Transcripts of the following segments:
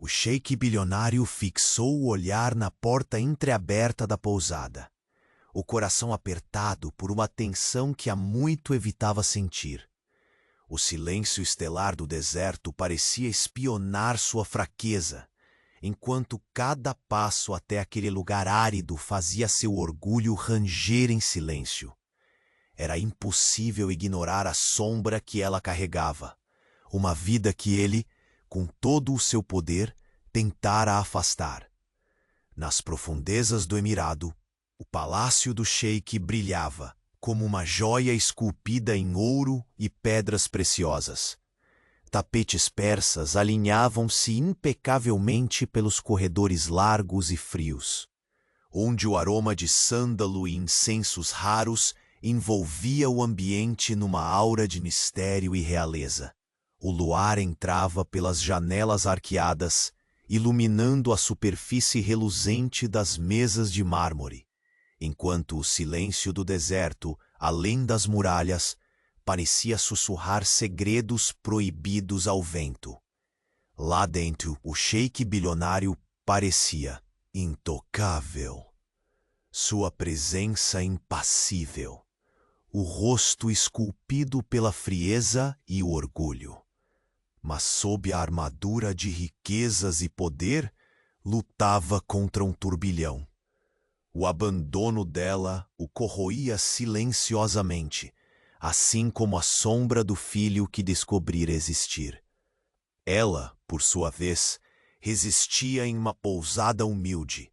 O sheik bilionário fixou o olhar na porta entreaberta da pousada, o coração apertado por uma tensão que há muito evitava sentir. O silêncio estelar do deserto parecia espionar sua fraqueza, enquanto cada passo até aquele lugar árido fazia seu orgulho ranger em silêncio. Era impossível ignorar a sombra que ela carregava, uma vida que ele, com todo o seu poder, tentara afastar. Nas profundezas do Emirado, o palácio do sheik brilhava, como uma joia esculpida em ouro e pedras preciosas. Tapetes persas alinhavam-se impecavelmente pelos corredores largos e frios, onde o aroma de sândalo e incensos raros envolvia o ambiente numa aura de mistério e realeza. O luar entrava pelas janelas arqueadas, iluminando a superfície reluzente das mesas de mármore, enquanto o silêncio do deserto, além das muralhas, parecia sussurrar segredos proibidos ao vento. Lá dentro, o sheik bilionário parecia intocável. Sua presença impassível, o rosto esculpido pela frieza e o orgulho. Mas sob a armadura de riquezas e poder, lutava contra um turbilhão. O abandono dela o corroía silenciosamente, assim como a sombra do filho que descobrira existir. Ela, por sua vez, resistia em uma pousada humilde,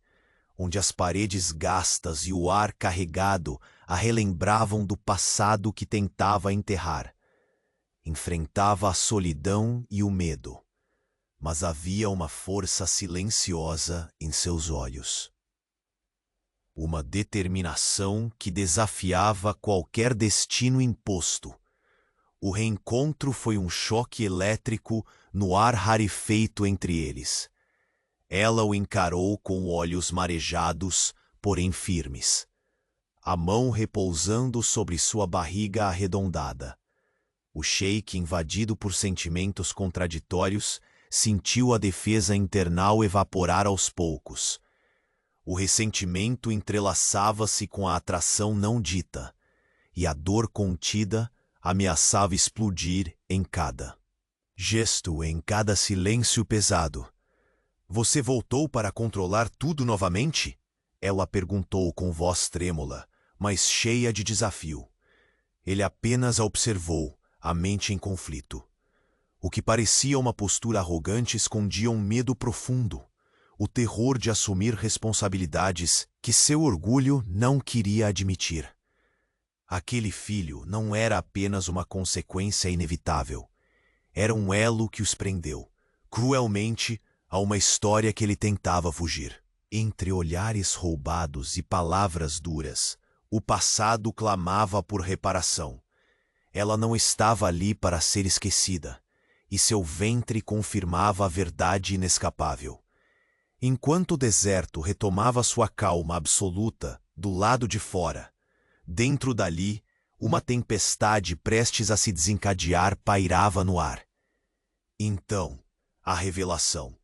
onde as paredes gastas e o ar carregado a relembravam do passado que tentava enterrar. Enfrentava a solidão e o medo, mas havia uma força silenciosa em seus olhos. Uma determinação que desafiava qualquer destino imposto. O reencontro foi um choque elétrico no ar rarefeito entre eles. Ela o encarou com olhos marejados, porém firmes, a mão repousando sobre sua barriga arredondada. O sheik, invadido por sentimentos contraditórios, sentiu a defesa internal evaporar aos poucos. O ressentimento entrelaçava-se com a atração não dita, e a dor contida ameaçava explodir em cada gesto, em cada silêncio pesado. "Você voltou para controlar tudo novamente?" Ela perguntou com voz trêmula, mas cheia de desafio. Ele apenas a observou, a mente em conflito. O que parecia uma postura arrogante escondia um medo profundo, o terror de assumir responsabilidades que seu orgulho não queria admitir. Aquele filho não era apenas uma consequência inevitável. Era um elo que os prendeu, cruelmente, a uma história que ele tentava fugir. Entre olhares roubados e palavras duras, o passado clamava por reparação. Ela não estava ali para ser esquecida, e seu ventre confirmava a verdade inescapável. Enquanto o deserto retomava sua calma absoluta do lado de fora, dentro dali, uma tempestade prestes a se desencadear pairava no ar. Então, a revelação.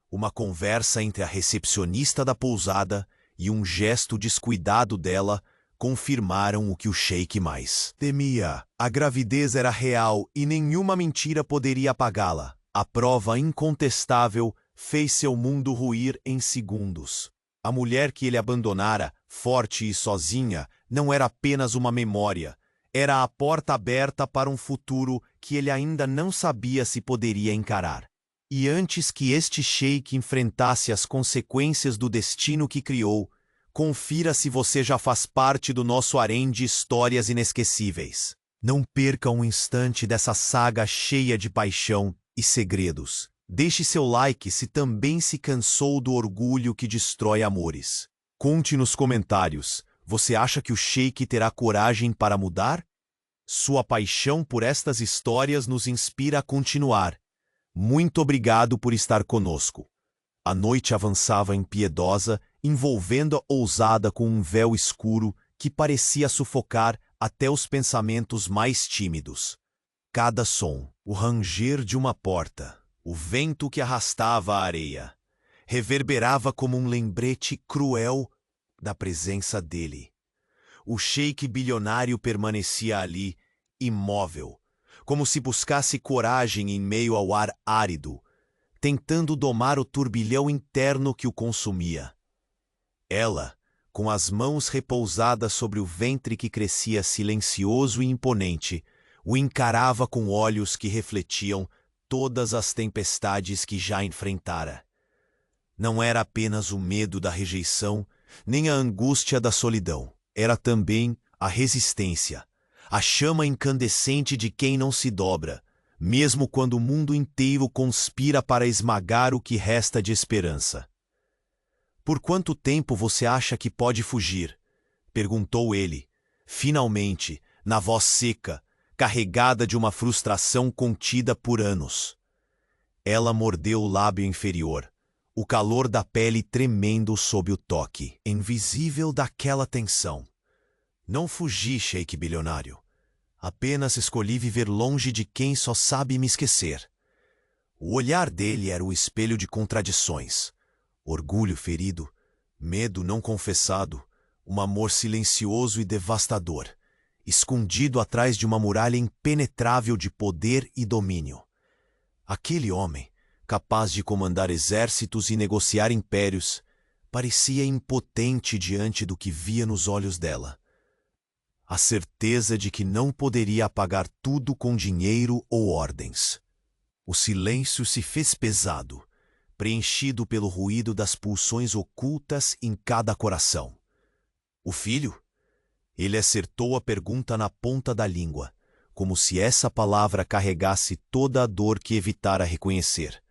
Uma conversa entre a recepcionista da pousada e um gesto descuidado dela confirmaram o que o sheik mais temia. A gravidez era real e nenhuma mentira poderia apagá-la. A prova incontestável fez seu mundo ruir em segundos. A mulher que ele abandonara, forte e sozinha, não era apenas uma memória. Era a porta aberta para um futuro que ele ainda não sabia se poderia encarar. E antes que este sheik enfrentasse as consequências do destino que criou, confira se você já faz parte do nosso harém de histórias inesquecíveis. Não perca um instante dessa saga cheia de paixão e segredos. Deixe seu like se também se cansou do orgulho que destrói amores. Conte nos comentários, você acha que o sheik terá coragem para mudar? Sua paixão por estas histórias nos inspira a continuar. Muito obrigado por estar conosco. A noite avançava impiedosa, envolvendo a ousada com um véu escuro que parecia sufocar até os pensamentos mais tímidos. Cada som, o ranger de uma porta, O vento que arrastava a areia reverberava como um lembrete cruel da presença dele. O sheik bilionário permanecia ali, imóvel, como se buscasse coragem em meio ao ar árido, tentando domar o turbilhão interno que o consumia. Ela, com as mãos repousadas sobre o ventre que crescia silencioso e imponente, o encarava com olhos que refletiam todas as tempestades que já enfrentara. Não era apenas o medo da rejeição, nem a angústia da solidão. Era também a resistência, a chama incandescente de quem não se dobra, mesmo quando o mundo inteiro conspira para esmagar o que resta de esperança. "Por quanto tempo você acha que pode fugir?" perguntou ele, finalmente, na voz seca, carregada de uma frustração contida por anos. Ela mordeu o lábio inferior, o calor da pele tremendo sob o toque invisível daquela tensão. "Não fugi, sheik bilionário. Apenas escolhi viver longe de quem só sabe me esquecer." O olhar dele era o espelho de contradições. Orgulho ferido, medo não confessado, um amor silencioso e devastador, escondido atrás de uma muralha impenetrável de poder e domínio. Aquele homem, capaz de comandar exércitos e negociar impérios, parecia impotente diante do que via nos olhos dela. A certeza de que não poderia apagar tudo com dinheiro ou ordens. O silêncio se fez pesado, preenchido pelo ruído das pulsões ocultas em cada coração. "O filho?" Ele acertou a pergunta na ponta da língua, como se essa palavra carregasse toda a dor que evitara reconhecer.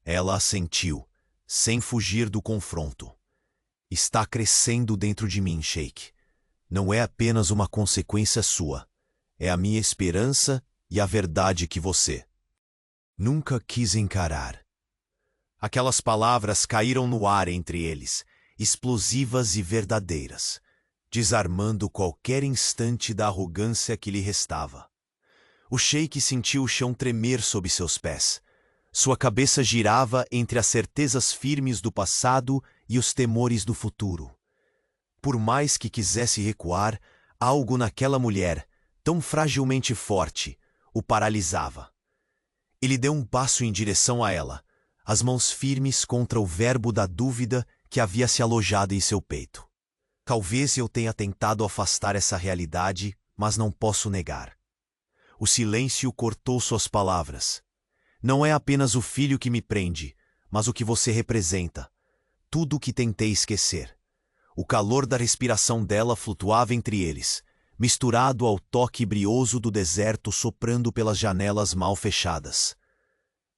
Ela assentiu, sem fugir do confronto. "Está crescendo dentro de mim, sheik. Não é apenas uma consequência sua. É a minha esperança e a verdade que você nunca quis encarar." Aquelas palavras caíram no ar entre eles, explosivas e verdadeiras, desarmando qualquer instante da arrogância que lhe restava. O sheik sentiu o chão tremer sob seus pés. Sua cabeça girava entre as certezas firmes do passado e os temores do futuro. Por mais que quisesse recuar, algo naquela mulher, tão fragilmente forte, o paralisava. Ele deu um passo em direção a ela, as mãos firmes contra o verbo da dúvida que havia se alojado em seu peito. "Talvez eu tenha tentado afastar essa realidade, mas não posso negar." O silêncio cortou suas palavras. "Não é apenas o filho que me prende, mas o que você representa. Tudo o que tentei esquecer." O calor da respiração dela flutuava entre eles, misturado ao toque brioso do deserto soprando pelas janelas mal fechadas.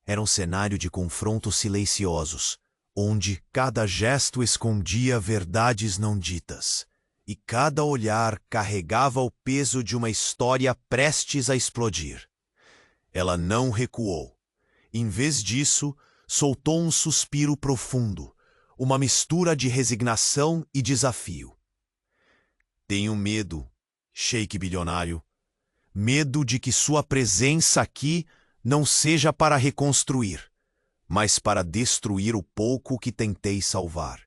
Era um cenário de confrontos silenciosos, onde cada gesto escondia verdades não ditas, e cada olhar carregava o peso de uma história prestes a explodir. Ela não recuou. Em vez disso, soltou um suspiro profundo, uma mistura de resignação e desafio. "Tenho medo, sheik bilionário. Medo de que sua presença aqui não seja para reconstruir, mas para destruir o pouco que tentei salvar."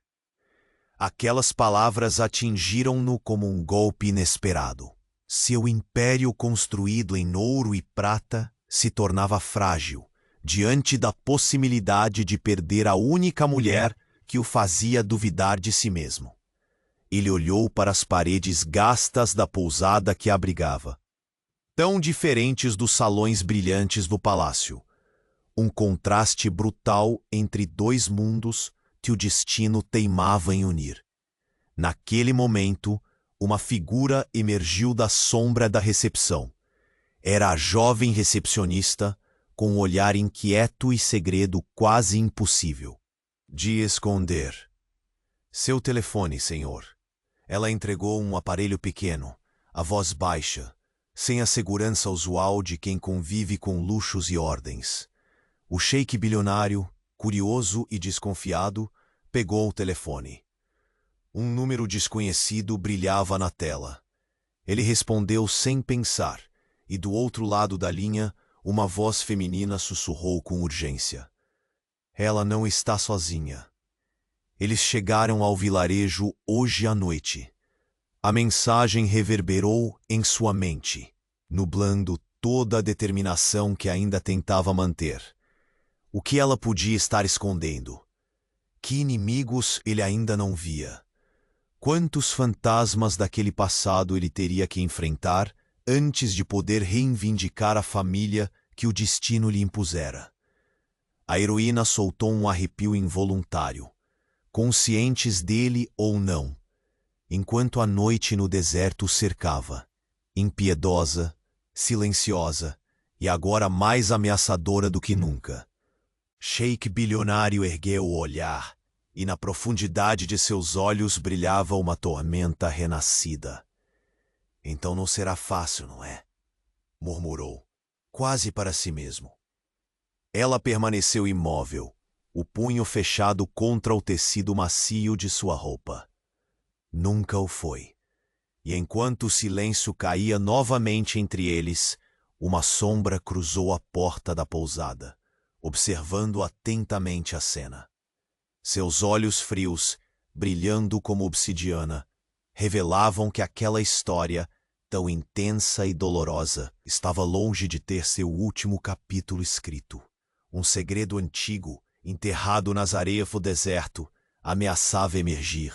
Aquelas palavras atingiram-no como um golpe inesperado. Seu império construído em ouro e prata se tornava frágil diante da possibilidade de perder a única mulher que o fazia duvidar de si mesmo. Ele olhou para as paredes gastas da pousada que abrigava, tão diferentes dos salões brilhantes do palácio. Um contraste brutal entre dois mundos que o destino teimava em unir. Naquele momento, uma figura emergiu da sombra da recepção. Era a jovem recepcionista, com um olhar inquieto e segredo quase impossível de esconder. "Seu telefone, senhor." Ela entregou um aparelho pequeno, a voz baixa, sem a segurança usual de quem convive com luxos e ordens. O sheik bilionário, curioso e desconfiado, pegou o telefone. Um número desconhecido brilhava na tela. Ele respondeu sem pensar, e do outro lado da linha, Uma voz feminina sussurrou com urgência. Ela não está sozinha. Eles chegaram ao vilarejo hoje à noite. A mensagem reverberou em sua mente, nublando toda a determinação que ainda tentava manter. O que ela podia estar escondendo? Que inimigos ele ainda não via? Quantos fantasmas daquele passado ele teria que enfrentar antes de poder reivindicar a família que o destino lhe impusera? A heroína soltou um arrepio involuntário, conscientes dele ou não, enquanto a noite no deserto o cercava, impiedosa, silenciosa e agora mais ameaçadora do que nunca. Sheik bilionário ergueu o olhar, e na profundidade de seus olhos brilhava uma tormenta renascida. Então não será fácil, não é? Murmurou, quase para si mesmo. Ela permaneceu imóvel, o punho fechado contra o tecido macio de sua roupa. Nunca o foi. E enquanto o silêncio caía novamente entre eles, uma sombra cruzou a porta da pousada, observando atentamente a cena. Seus olhos frios, brilhando como obsidiana, revelavam que aquela história, tão intensa e dolorosa, estava longe de ter seu último capítulo escrito. Um segredo antigo, enterrado nas areias do deserto, ameaçava emergir,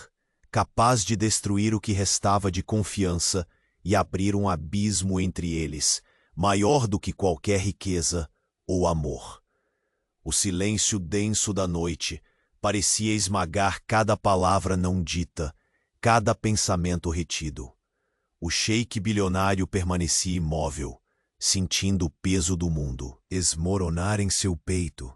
capaz de destruir o que restava de confiança e abrir um abismo entre eles, maior do que qualquer riqueza ou amor. O silêncio denso da noite parecia esmagar cada palavra não dita, cada pensamento retido. O sheik bilionário permanecia imóvel, sentindo o peso do mundo esmoronar em seu peito.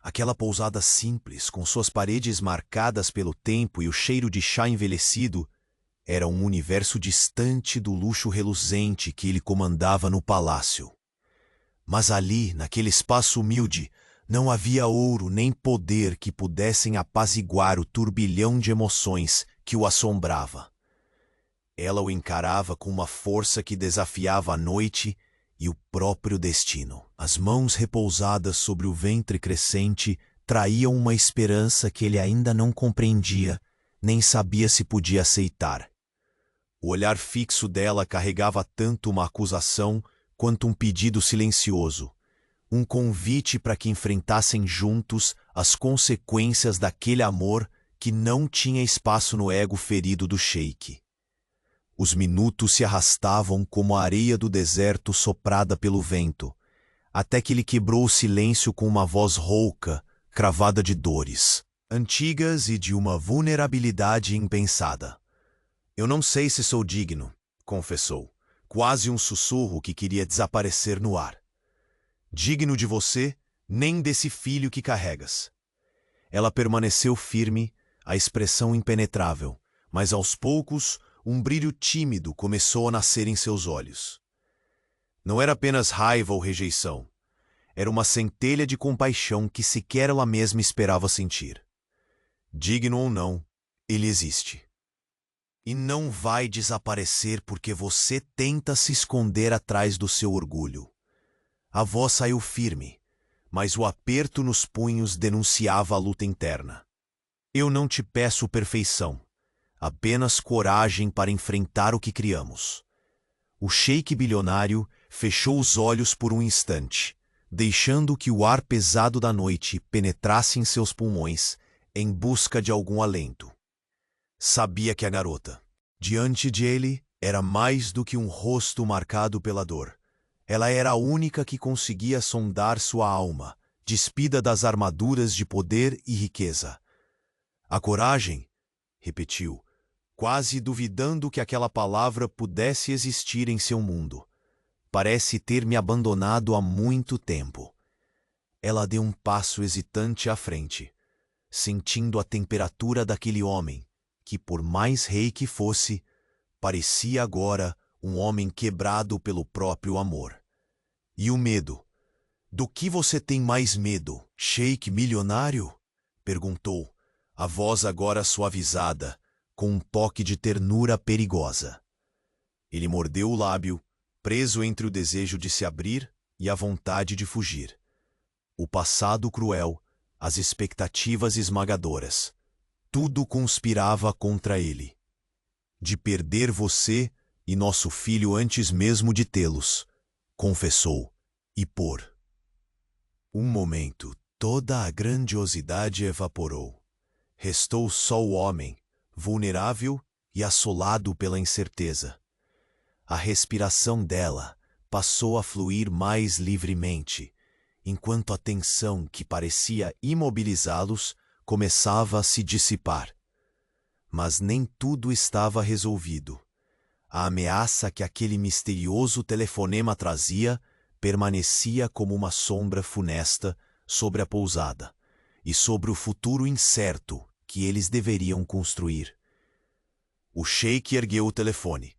Aquela pousada simples, com suas paredes marcadas pelo tempo e o cheiro de chá envelhecido, era um universo distante do luxo reluzente que ele comandava no palácio. Mas ali, naquele espaço humilde, não havia ouro nem poder que pudessem apaziguar o turbilhão de emoções que o assombrava. Ela o encarava com uma força que desafiava a noite e o próprio destino. As mãos repousadas sobre o ventre crescente traíam uma esperança que ele ainda não compreendia, nem sabia se podia aceitar. O olhar fixo dela carregava tanto uma acusação quanto um pedido silencioso, um convite para que enfrentassem juntos as consequências daquele amor que não tinha espaço no ego ferido do sheik. Os minutos se arrastavam como a areia do deserto soprada pelo vento, até que ele quebrou o silêncio com uma voz rouca, cravada de dores, antigas e de uma vulnerabilidade impensada. Eu não sei se sou digno, confessou, quase um sussurro que queria desaparecer no ar. Digno de você, nem desse filho que carregas. Ela permaneceu firme, a expressão impenetrável, mas aos poucos um brilho tímido começou a nascer em seus olhos. Não era apenas raiva ou rejeição. Era uma centelha de compaixão que sequer ela mesma esperava sentir. Digno ou não, ele existe. E não vai desaparecer porque você tenta se esconder atrás do seu orgulho. A voz saiu firme, mas o aperto nos punhos denunciava a luta interna. Eu não te peço perfeição, apenas coragem para enfrentar o que criamos. O sheik bilionário fechou os olhos por um instante, deixando que o ar pesado da noite penetrasse em seus pulmões em busca de algum alento. Sabia que a garota, diante de ele, era mais do que um rosto marcado pela dor. Ela era a única que conseguia sondar sua alma, despida das armaduras de poder e riqueza. A coragem, repetiu, quase duvidando que aquela palavra pudesse existir em seu mundo. Parece ter me abandonado há muito tempo. Ela deu um passo hesitante à frente, sentindo a temperatura daquele homem, que por mais rei que fosse, parecia agora um homem quebrado pelo próprio amor. E o medo? Do que você tem mais medo, sheik milionário? Perguntou, a voz agora suavizada, com um toque de ternura perigosa. Ele mordeu o lábio, preso entre o desejo de se abrir e a vontade de fugir. O passado cruel, as expectativas esmagadoras. Tudo conspirava contra ele. De perder você e nosso filho antes mesmo de tê-los, confessou, e por um momento toda a grandiosidade evaporou. Restou só o homem, vulnerável e assolado pela incerteza. A respiração dela passou a fluir mais livremente, enquanto a tensão que parecia imobilizá-los começava a se dissipar. Mas nem tudo estava resolvido. A ameaça que aquele misterioso telefonema trazia permanecia como uma sombra funesta sobre a pousada e sobre o futuro incerto que eles deveriam construir. O sheik ergueu o telefone,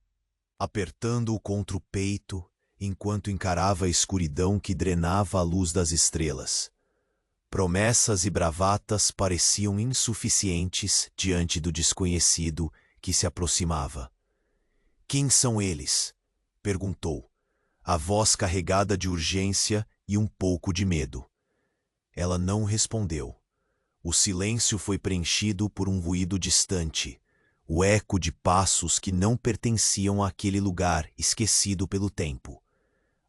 apertando-o contra o peito enquanto encarava a escuridão que drenava a luz das estrelas. Promessas e bravatas pareciam insuficientes diante do desconhecido que se aproximava. "Quem são eles?" perguntou, a voz carregada de urgência e um pouco de medo. Ela não respondeu. O silêncio foi preenchido por um ruído distante, o eco de passos que não pertenciam àquele lugar esquecido pelo tempo.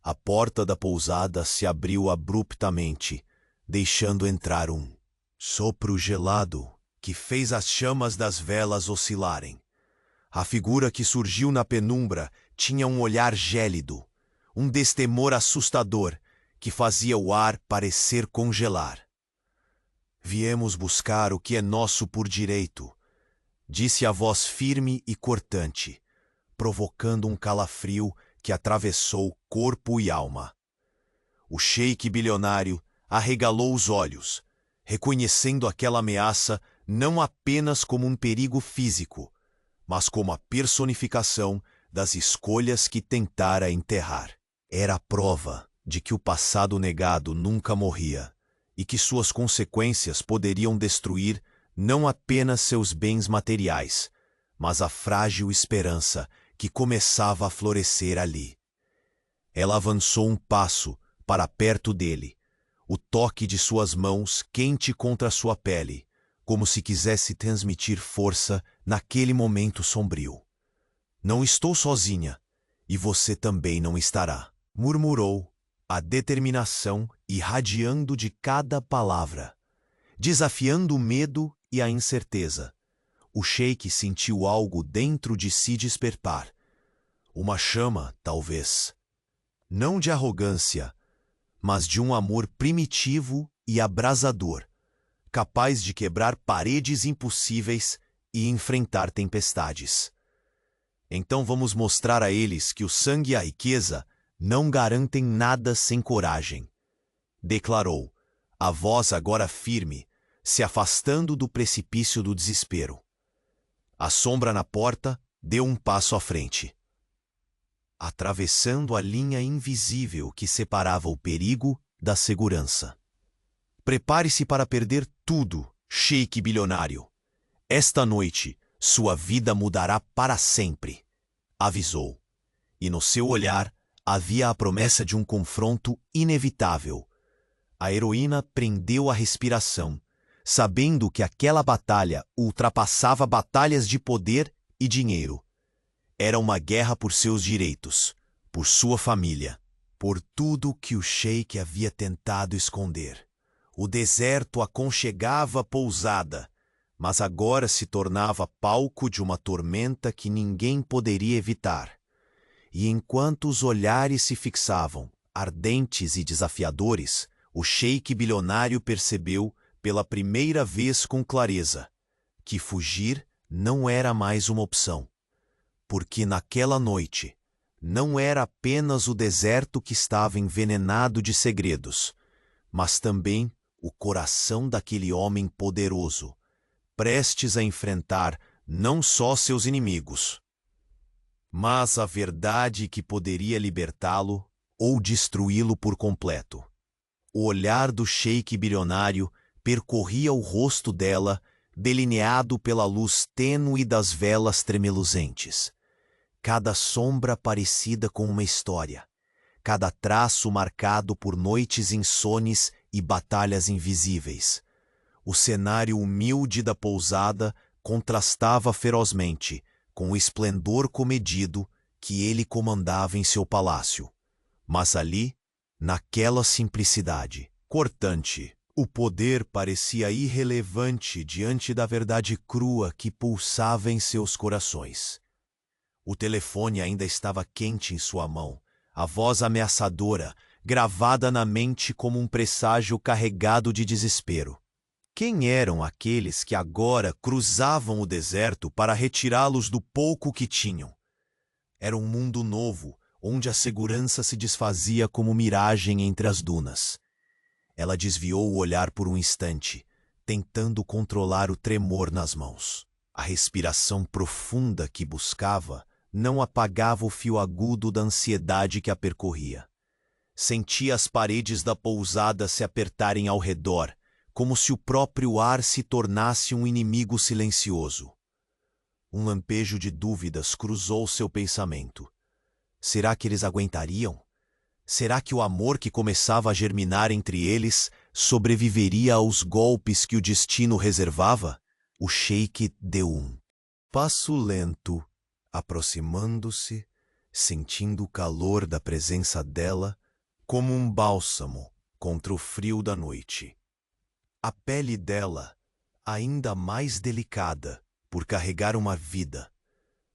A porta da pousada se abriu abruptamente, deixando entrar um sopro gelado que fez as chamas das velas oscilarem. A figura que surgiu na penumbra tinha um olhar gélido, um destemor assustador que fazia o ar parecer congelar. "Viemos buscar o que é nosso por direito", disse a voz firme e cortante, provocando um calafrio que atravessou corpo e alma. O sheik bilionário arregalou os olhos, reconhecendo aquela ameaça não apenas como um perigo físico, mas como a personificação das escolhas que tentara enterrar. Era a prova de que o passado negado nunca morria e que suas consequências poderiam destruir não apenas seus bens materiais, mas a frágil esperança que começava a florescer ali. Ela avançou um passo para perto dele, o toque de suas mãos quente contra sua pele, como se quisesse transmitir força naquele momento sombrio. "Não estou sozinha, e você também não estará", murmurou, a determinação irradiando de cada palavra, desafiando o medo e a incerteza. O sheik sentiu algo dentro de si despertar. Uma chama, talvez. Não de arrogância, mas de um amor primitivo e abrasador, capaz de quebrar paredes impossíveis e enfrentar tempestades. "Então vamos mostrar a eles que o sangue e a riqueza não garantem nada sem coragem", declarou, a voz agora firme, se afastando do precipício do desespero. A sombra na porta deu um passo à frente, atravessando a linha invisível que separava o perigo da segurança. "Prepare-se para perder tudo, sheik bilionário. Esta noite, sua vida mudará para sempre", avisou. E no seu olhar havia a promessa de um confronto inevitável. A heroína prendeu a respiração, sabendo que aquela batalha ultrapassava batalhas de poder e dinheiro. Era uma guerra por seus direitos, por sua família, por tudo que o sheik havia tentado esconder. O deserto aconchegava a pousada, mas agora se tornava palco de uma tormenta que ninguém poderia evitar. E enquanto os olhares se fixavam, ardentes e desafiadores, o sheik bilionário percebeu, pela primeira vez com clareza, que fugir não era mais uma opção. Porque naquela noite, não era apenas o deserto que estava envenenado de segredos, mas também o coração daquele homem poderoso, prestes a enfrentar não só seus inimigos, mas a verdade que poderia libertá-lo ou destruí-lo por completo. O olhar do sheik bilionário percorria o rosto dela, delineado pela luz tênue das velas tremeluzentes. Cada sombra parecida com uma história, cada traço marcado por noites insones e batalhas invisíveis. O cenário humilde da pousada contrastava ferozmente com o esplendor comedido que ele comandava em seu palácio. Mas ali, naquela simplicidade cortante, o poder parecia irrelevante diante da verdade crua que pulsava em seus corações. O telefone ainda estava quente em sua mão, a voz ameaçadora, gravada na mente como um presságio carregado de desespero. Quem eram aqueles que agora cruzavam o deserto para retirá-los do pouco que tinham? Era um mundo novo, onde a segurança se desfazia como miragem entre as dunas. Ela desviou o olhar por um instante, tentando controlar o tremor nas mãos. A respiração profunda que buscava não apagava o fio agudo da ansiedade que a percorria. Sentia as paredes da pousada se apertarem ao redor, como se o próprio ar se tornasse um inimigo silencioso. Um lampejo de dúvidas cruzou seu pensamento. Será que eles aguentariam? Será que o amor que começava a germinar entre eles sobreviveria aos golpes que o destino reservava? O sheik deu um passo lento, aproximando-se, sentindo o calor da presença dela como um bálsamo contra o frio da noite. A pele dela, ainda mais delicada por carregar uma vida,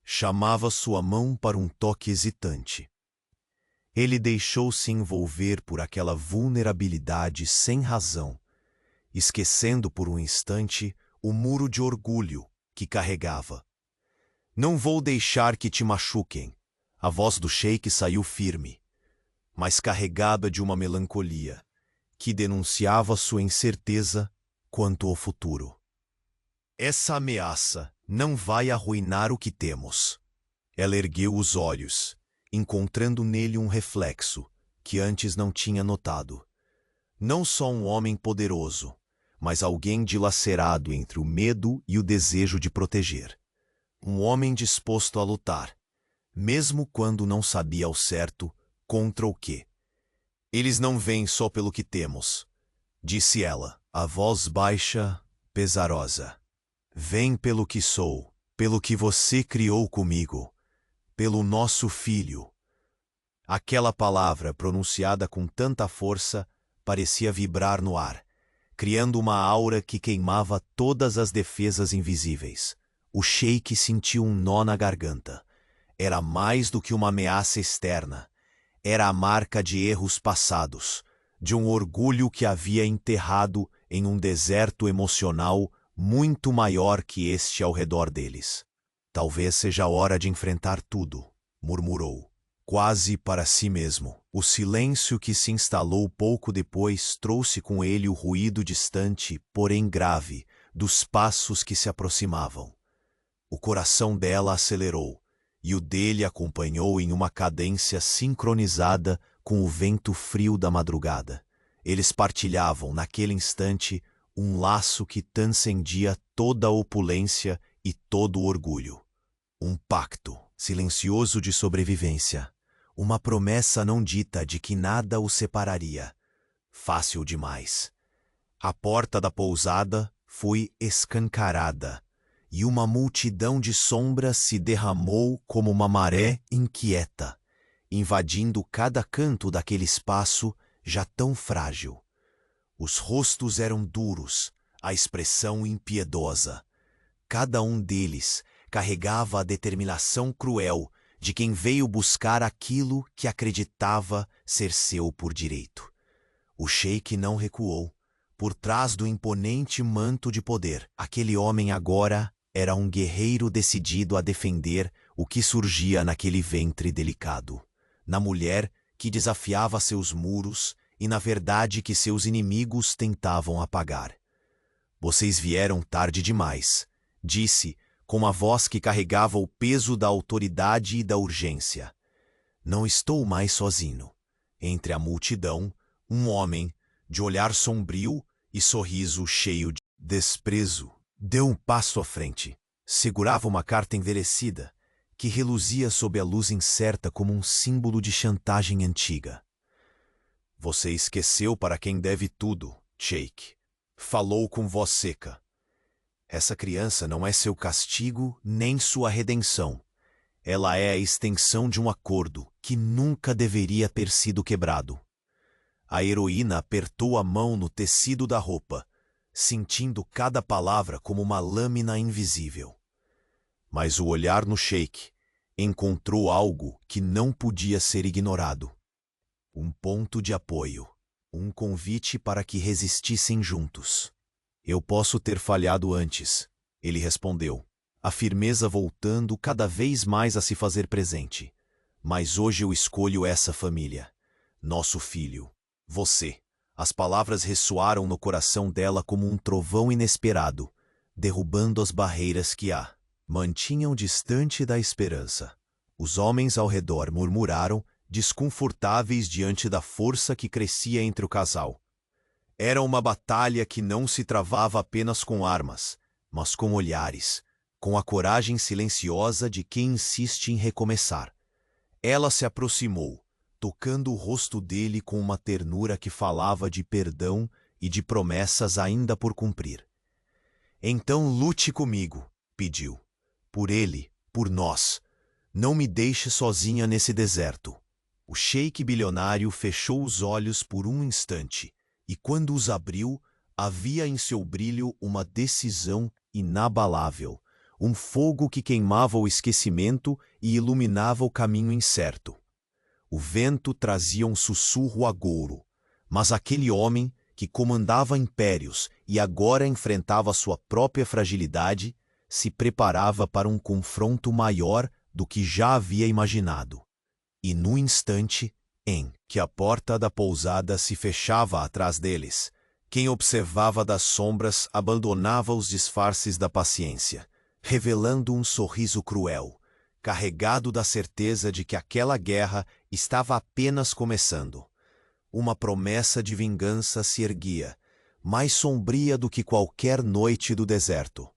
chamava sua mão para um toque hesitante. Ele deixou-se envolver por aquela vulnerabilidade sem razão, esquecendo por um instante o muro de orgulho que carregava. Não vou deixar que te machuquem. A voz do sheik saiu firme, mas carregada de uma melancolia que denunciava sua incerteza quanto ao futuro. Essa ameaça não vai arruinar o que temos. Ela ergueu os olhos, encontrando nele um reflexo que antes não tinha notado. Não só um homem poderoso, mas alguém dilacerado entre o medo e o desejo de proteger. Um homem disposto a lutar, mesmo quando não sabia ao certo contra o quê. Eles não vêm só pelo que temos, disse ela, a voz baixa, pesarosa. Vem pelo que sou, pelo que você criou comigo, pelo nosso filho. Aquela palavra, pronunciada com tanta força, parecia vibrar no ar, criando uma aura que queimava todas as defesas invisíveis. O sheik sentiu um nó na garganta. Era mais do que uma ameaça externa. Era a marca de erros passados, de um orgulho que havia enterrado em um deserto emocional muito maior que este ao redor deles. Talvez seja a hora de enfrentar tudo, murmurou, quase para si mesmo. O silêncio que se instalou pouco depois trouxe com ele o ruído distante, porém grave, dos passos que se aproximavam. O coração dela acelerou, e o dele acompanhou em uma cadência sincronizada com o vento frio da madrugada. Eles partilhavam, naquele instante, um laço que transcendia toda a opulência e todo o orgulho. Um pacto silencioso de sobrevivência. Uma promessa não dita de que nada o separaria. Fácil demais. A porta da pousada foi escancarada, e uma multidão de sombras se derramou como uma maré inquieta, invadindo cada canto daquele espaço já tão frágil. Os rostos eram duros, a expressão impiedosa. Cada um deles carregava a determinação cruel de quem veio buscar aquilo que acreditava ser seu por direito. O sheik não recuou. Por trás do imponente manto de poder, aquele homem agora era um guerreiro decidido a defender o que surgia naquele ventre delicado. Na mulher que desafiava seus muros e na verdade que seus inimigos tentavam apagar. Vocês vieram tarde demais, disse, com uma voz que carregava o peso da autoridade e da urgência. Não estou mais sozinho. Entre a multidão, um homem, de olhar sombrio e sorriso cheio de desprezo, deu um passo à frente. Segurava uma carta envelhecida, que reluzia sob a luz incerta como um símbolo de chantagem antiga. Você esqueceu para quem deve tudo, Sheik. Falou com voz seca. Essa criança não é seu castigo nem sua redenção. Ela é a extensão de um acordo que nunca deveria ter sido quebrado. A heroína apertou a mão no tecido da roupa, sentindo cada palavra como uma lâmina invisível. Mas o olhar no Sheik encontrou algo que não podia ser ignorado. Um ponto de apoio, um convite para que resistissem juntos. Eu posso ter falhado antes, ele respondeu, a firmeza voltando cada vez mais a se fazer presente. Mas hoje eu escolho essa família, nosso filho, você. As palavras ressoaram no coração dela como um trovão inesperado, derrubando as barreiras que a mantinham distante da esperança. Os homens ao redor murmuraram, desconfortáveis diante da força que crescia entre o casal. Era uma batalha que não se travava apenas com armas, mas com olhares, com a coragem silenciosa de quem insiste em recomeçar. Ela se aproximou, tocando o rosto dele com uma ternura que falava de perdão e de promessas ainda por cumprir. Então lute comigo, pediu. Por ele, por nós. Não me deixe sozinha nesse deserto. O sheik bilionário fechou os olhos por um instante, e quando os abriu, havia em seu brilho uma decisão inabalável, um fogo que queimava o esquecimento e iluminava o caminho incerto. O vento trazia um sussurro agouro, mas aquele homem, que comandava impérios e agora enfrentava sua própria fragilidade, se preparava para um confronto maior do que já havia imaginado. E no instante em que a porta da pousada se fechava atrás deles, quem observava das sombras abandonava os disfarces da paciência, revelando um sorriso cruel, carregado da certeza de que aquela guerra estava apenas começando. Uma promessa de vingança se erguia, mais sombria do que qualquer noite do deserto.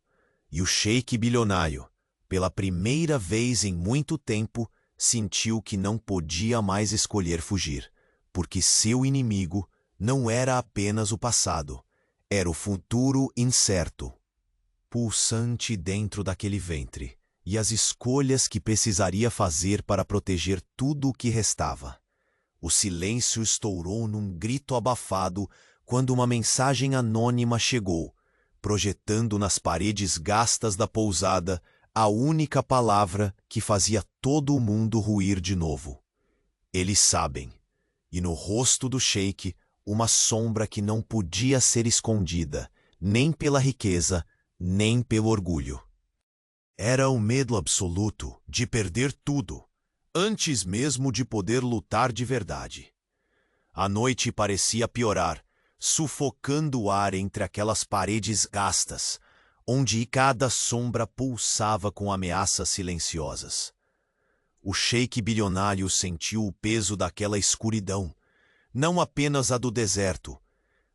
E o sheik bilionário, pela primeira vez em muito tempo, sentiu que não podia mais escolher fugir, porque seu inimigo não era apenas o passado, era o futuro incerto, pulsante dentro daquele ventre, e as escolhas que precisaria fazer para proteger tudo o que restava. O silêncio estourou num grito abafado quando uma mensagem anônima chegou, projetando nas paredes gastas da pousada a única palavra que fazia todo o mundo ruir de novo. Eles sabem. E no rosto do sheik, uma sombra que não podia ser escondida, nem pela riqueza, nem pelo orgulho. Era o medo absoluto de perder tudo, antes mesmo de poder lutar de verdade. A noite parecia piorar, sufocando o ar entre aquelas paredes gastas, onde cada sombra pulsava com ameaças silenciosas. O sheik bilionário sentiu o peso daquela escuridão, não apenas a do deserto,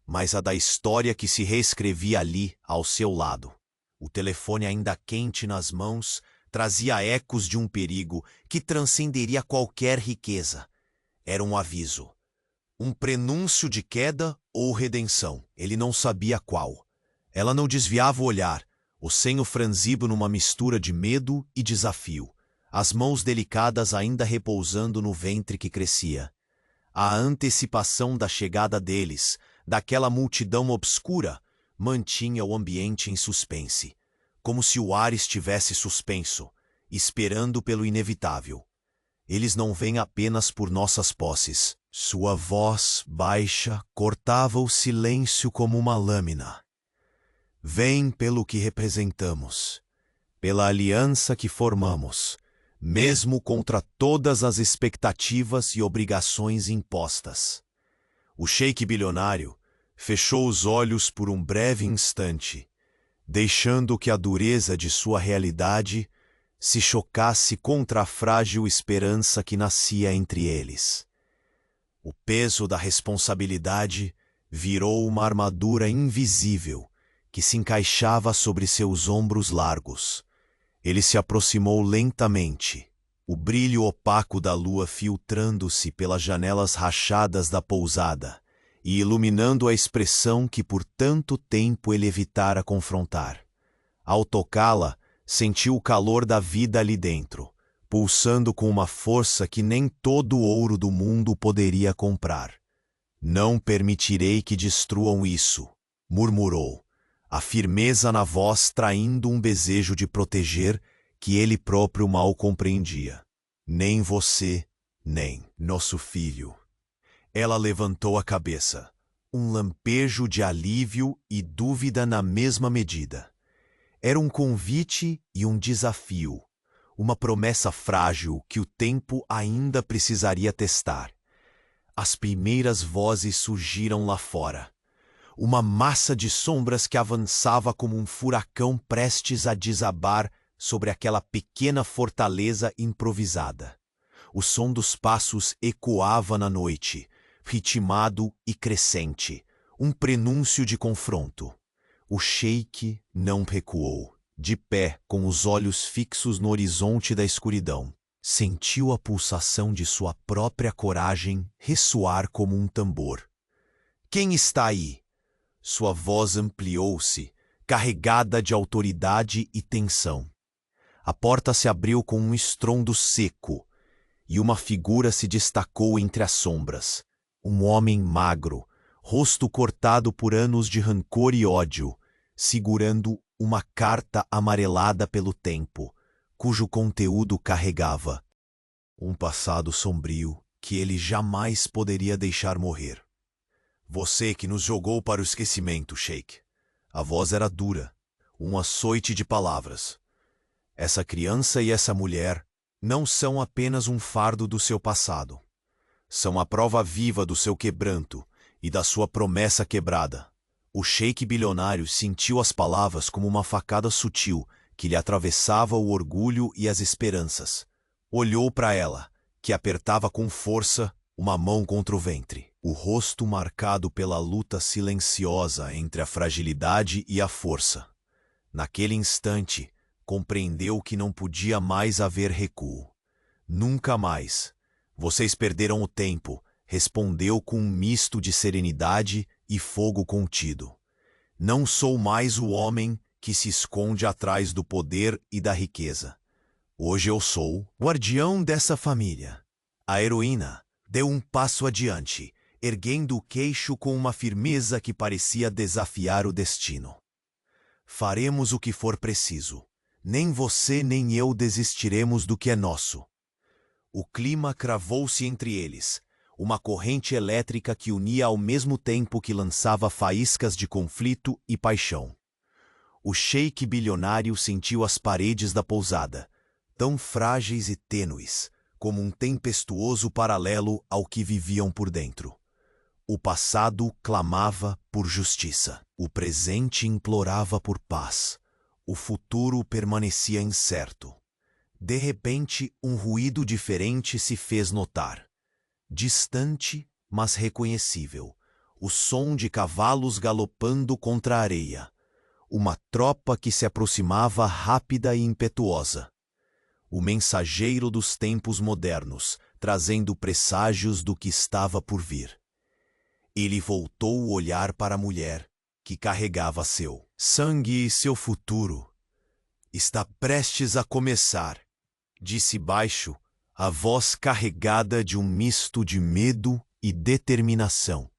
mas a da história que se reescrevia ali ao seu lado. O telefone ainda quente nas mãos trazia ecos de um perigo que transcenderia qualquer riqueza. Era um aviso, um prenúncio de queda ou redenção. Ele não sabia qual. Ela não desviava o olhar, o senho franzido numa mistura de medo e desafio, as mãos delicadas ainda repousando no ventre que crescia. A antecipação da chegada deles, daquela multidão obscura, mantinha o ambiente em suspense, como se o ar estivesse suspenso, esperando pelo inevitável. Eles não vêm apenas por nossas posses. Sua voz baixa cortava o silêncio como uma lâmina. Vêm pelo que representamos, pela aliança que formamos, mesmo contra todas as expectativas e obrigações impostas. O sheik bilionário fechou os olhos por um breve instante, deixando que a dureza de sua realidade se chocasse contra a frágil esperança que nascia entre eles. O peso da responsabilidade virou uma armadura invisível que se encaixava sobre seus ombros largos. Ele se aproximou lentamente, o brilho opaco da lua filtrando-se pelas janelas rachadas da pousada e iluminando a expressão que por tanto tempo ele evitara confrontar. Ao tocá-la, sentiu o calor da vida ali dentro, pulsando com uma força que nem todo o ouro do mundo poderia comprar. Não permitirei que destruam isso, murmurou, a firmeza na voz traindo um desejo de proteger que ele próprio mal compreendia. Nem você, nem nosso filho. Ela levantou a cabeça, um lampejo de alívio e dúvida na mesma medida. Era um convite e um desafio, uma promessa frágil que o tempo ainda precisaria testar. As primeiras vozes surgiram lá fora. Uma massa de sombras que avançava como um furacão prestes a desabar sobre aquela pequena fortaleza improvisada. O som dos passos ecoava na noite, ritmado e crescente, um prenúncio de confronto. O sheik não recuou, de pé, com os olhos fixos no horizonte da escuridão. Sentiu a pulsação de sua própria coragem ressoar como um tambor. Quem está aí? Sua voz ampliou-se, carregada de autoridade e tensão. A porta se abriu com um estrondo seco, e uma figura se destacou entre as sombras. Um homem magro, rosto cortado por anos de rancor e ódio, segurando uma carta amarelada pelo tempo, cujo conteúdo carregava um passado sombrio que ele jamais poderia deixar morrer. Você que nos jogou para o esquecimento, Sheik. A voz era dura, um açoite de palavras. Essa criança e essa mulher não são apenas um fardo do seu passado. São a prova viva do seu quebranto e da sua promessa quebrada. O sheik bilionário sentiu as palavras como uma facada sutil que lhe atravessava o orgulho e as esperanças. Olhou para ela, que apertava com força uma mão contra o ventre, o rosto marcado pela luta silenciosa entre a fragilidade e a força. Naquele instante, compreendeu que não podia mais haver recuo. Nunca mais. Vocês perderam o tempo, respondeu com um misto de serenidade e fogo contido. Não sou mais o homem que se esconde atrás do poder e da riqueza. Hoje eu sou o guardião dessa família. A heroína deu um passo adiante, erguendo o queixo com uma firmeza que parecia desafiar o destino. Faremos o que for preciso. Nem você nem eu desistiremos do que é nosso. O clima cravou-se entre eles, uma corrente elétrica que unia ao mesmo tempo que lançava faíscas de conflito e paixão. O sheik bilionário sentiu as paredes da pousada, tão frágeis e tênues, como um tempestuoso paralelo ao que viviam por dentro. O passado clamava por justiça, o presente implorava por paz, o futuro permanecia incerto. De repente, um ruído diferente se fez notar. Distante, mas reconhecível, o som de cavalos galopando contra a areia. Uma tropa que se aproximava rápida e impetuosa. O mensageiro dos tempos modernos, trazendo presságios do que estava por vir. Ele voltou o olhar para a mulher, que carregava seu sangue e seu futuro. Está prestes a começar, disse baixo, a voz carregada de um misto de medo e determinação.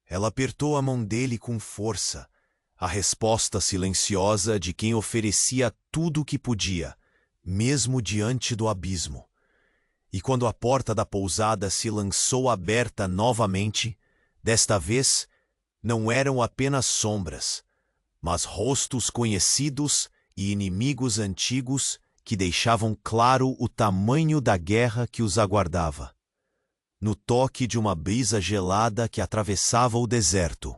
Ela apertou a mão dele com força, a resposta silenciosa de quem oferecia tudo o que podia, mesmo diante do abismo. E quando a porta da pousada se lançou aberta novamente, desta vez não eram apenas sombras, mas rostos conhecidos e inimigos antigos que deixavam claro o tamanho da guerra que os aguardava. No toque de uma brisa gelada que atravessava o deserto,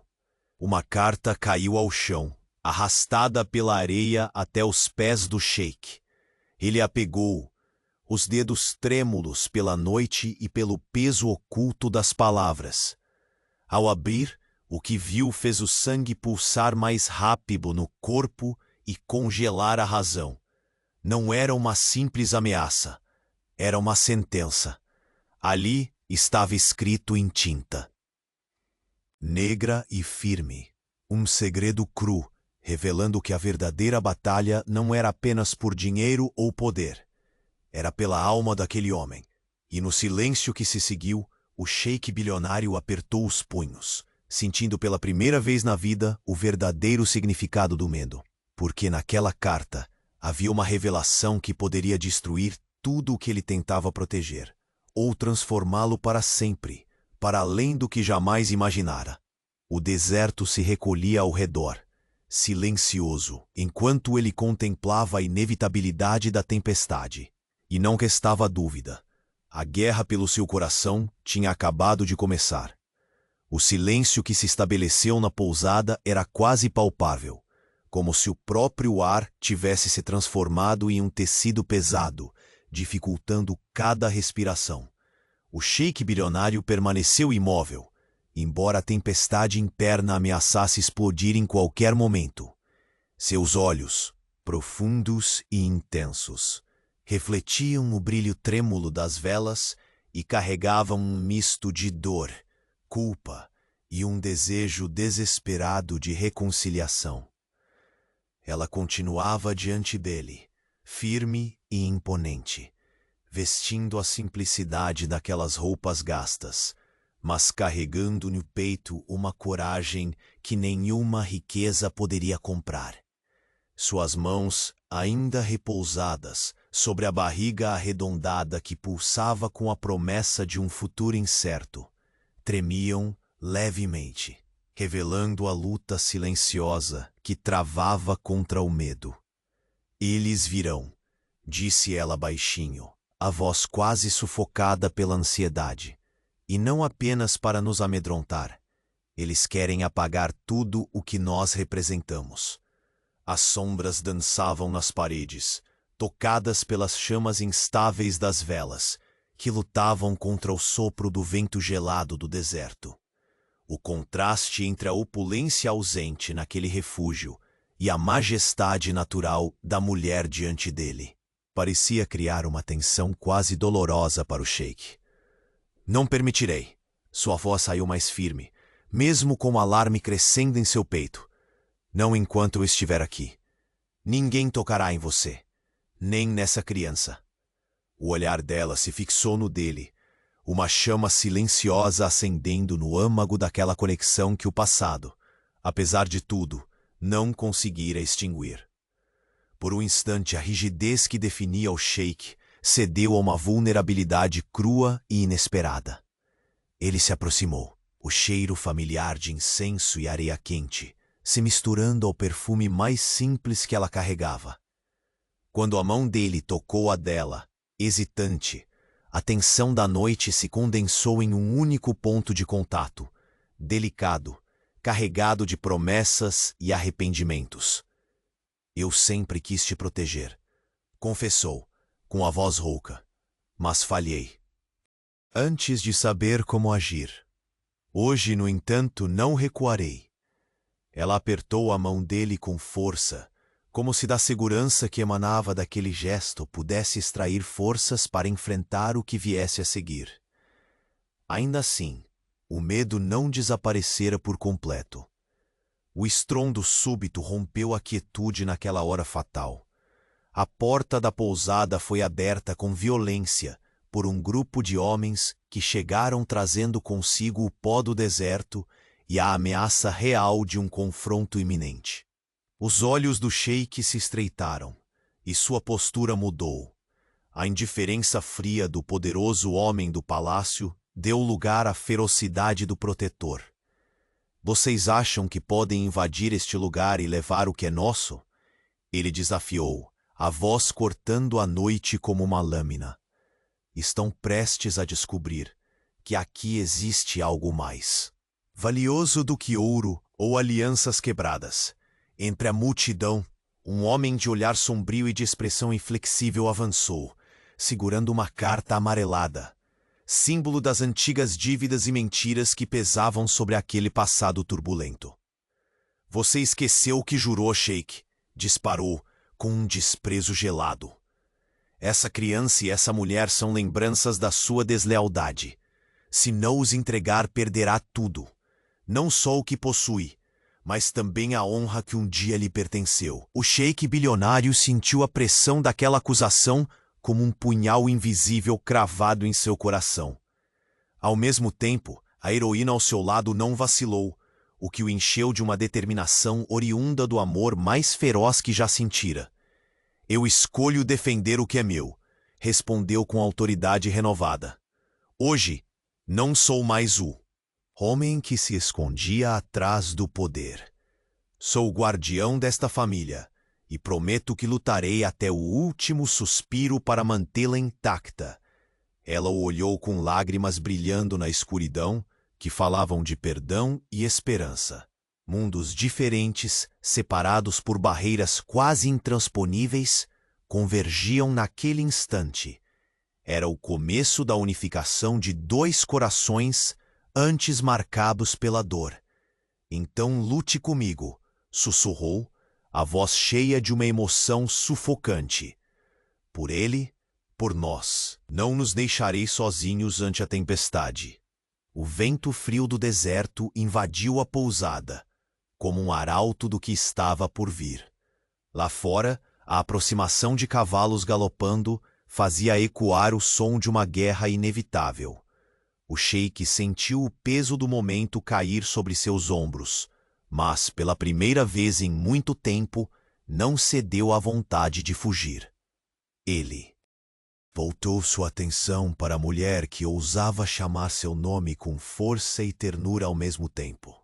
uma carta caiu ao chão, arrastada pela areia até os pés do sheik. Ele a pegou, os dedos trêmulos pela noite e pelo peso oculto das palavras. Ao abrir, o que viu fez o sangue pulsar mais rápido no corpo e congelar a razão. Não era uma simples ameaça, era uma sentença. Ali estava escrito em tinta. Negra e firme. Um segredo cru, revelando que a verdadeira batalha não era apenas por dinheiro ou poder. Era pela alma daquele homem. E no silêncio que se seguiu, o sheik bilionário apertou os punhos, sentindo pela primeira vez na vida o verdadeiro significado do medo. Porque naquela carta havia uma revelação que poderia destruir tudo o que ele tentava proteger, ou transformá-lo para sempre, para além do que jamais imaginara. O deserto se recolhia ao redor, silencioso, enquanto ele contemplava a inevitabilidade da tempestade. E não restava dúvida. A guerra pelo seu coração tinha acabado de começar. O silêncio que se estabeleceu na pousada era quase palpável, como se o próprio ar tivesse se transformado em um tecido pesado, dificultando cada respiração. O sheik bilionário permaneceu imóvel, embora a tempestade interna ameaçasse explodir em qualquer momento. Seus olhos, profundos e intensos, refletiam o brilho trêmulo das velas e carregavam um misto de dor, culpa e um desejo desesperado de reconciliação. Ela continuava diante dele, firme e imponente, vestindo a simplicidade daquelas roupas gastas, mas carregando no peito uma coragem que nenhuma riqueza poderia comprar. Suas mãos, ainda repousadas sobre a barriga arredondada que pulsava com a promessa de um futuro incerto, tremiam levemente, revelando a luta silenciosa que travava contra o medo. "Eles virão", disse ela baixinho, a voz quase sufocada pela ansiedade. "E não apenas para nos amedrontar. Eles querem apagar tudo o que nós representamos." As sombras dançavam nas paredes, tocadas pelas chamas instáveis das velas, que lutavam contra o sopro do vento gelado do deserto. O contraste entre a opulência ausente naquele refúgio e a majestade natural da mulher diante dele parecia criar uma tensão quase dolorosa para o sheik. "Não permitirei." Sua voz saiu mais firme, mesmo com o alarme crescendo em seu peito. "Não enquanto eu estiver aqui. Ninguém tocará em você, nem nessa criança." O olhar dela se fixou no dele, uma chama silenciosa acendendo no âmago daquela conexão que o passado, apesar de tudo, não conseguira extinguir. Por um instante, a rigidez que definia o sheik cedeu a uma vulnerabilidade crua e inesperada. Ele se aproximou, o cheiro familiar de incenso e areia quente, se misturando ao perfume mais simples que ela carregava. Quando a mão dele tocou a dela, hesitante, a tensão da noite se condensou em um único ponto de contato, delicado, carregado de promessas e arrependimentos. "Eu sempre quis te proteger", confessou, com a voz rouca, "mas falhei." Antes de saber como agir. "Hoje, no entanto, não recuarei." Ela apertou a mão dele com força, como se da segurança que emanava daquele gesto pudesse extrair forças para enfrentar o que viesse a seguir. Ainda assim, o medo não desaparecera por completo. O estrondo súbito rompeu a quietude naquela hora fatal. A porta da pousada foi aberta com violência por um grupo de homens que chegaram trazendo consigo o pó do deserto e a ameaça real de um confronto iminente. Os olhos do sheik se estreitaram, e sua postura mudou. A indiferença fria do poderoso homem do palácio deu lugar à ferocidade do protetor. "Vocês acham que podem invadir este lugar e levar o que é nosso?" Ele desafiou, a voz cortando a noite como uma lâmina. "Estão prestes a descobrir que aqui existe algo mais valioso do que ouro ou alianças quebradas." Entre a multidão, um homem de olhar sombrio e de expressão inflexível avançou, segurando uma carta amarelada, símbolo das antigas dívidas e mentiras que pesavam sobre aquele passado turbulento. "Você esqueceu o que jurou, sheik", disparou, com um desprezo gelado. Essa criança e essa mulher são lembranças da sua deslealdade. Se não os entregar, perderá tudo. Não só o que possui, mas também a honra que um dia lhe pertenceu. O sheik bilionário sentiu a pressão daquela acusação como um punhal invisível cravado em seu coração. Ao mesmo tempo, a heroína ao seu lado não vacilou, o que o encheu de uma determinação oriunda do amor mais feroz que já sentira. Eu escolho defender o que é meu, respondeu com autoridade renovada. Hoje, não sou mais o homem que se escondia atrás do poder. Sou o guardião desta família e prometo que lutarei até o último suspiro para mantê-la intacta. Ela o olhou com lágrimas brilhando na escuridão, que falavam de perdão e esperança. Mundos diferentes, separados por barreiras quase intransponíveis, convergiam naquele instante. Era o começo da unificação de dois corações antes marcados pela dor. Então lute comigo, sussurrou, a voz cheia de uma emoção sufocante. Por ele, por nós, não nos deixarei sozinhos ante a tempestade. O vento frio do deserto invadiu a pousada, como um arauto do que estava por vir. Lá fora, a aproximação de cavalos galopando fazia ecoar o som de uma guerra inevitável. O sheik sentiu o peso do momento cair sobre seus ombros, mas, pela primeira vez em muito tempo, não cedeu à vontade de fugir. Ele voltou sua atenção para a mulher que ousava chamar seu nome com força e ternura ao mesmo tempo.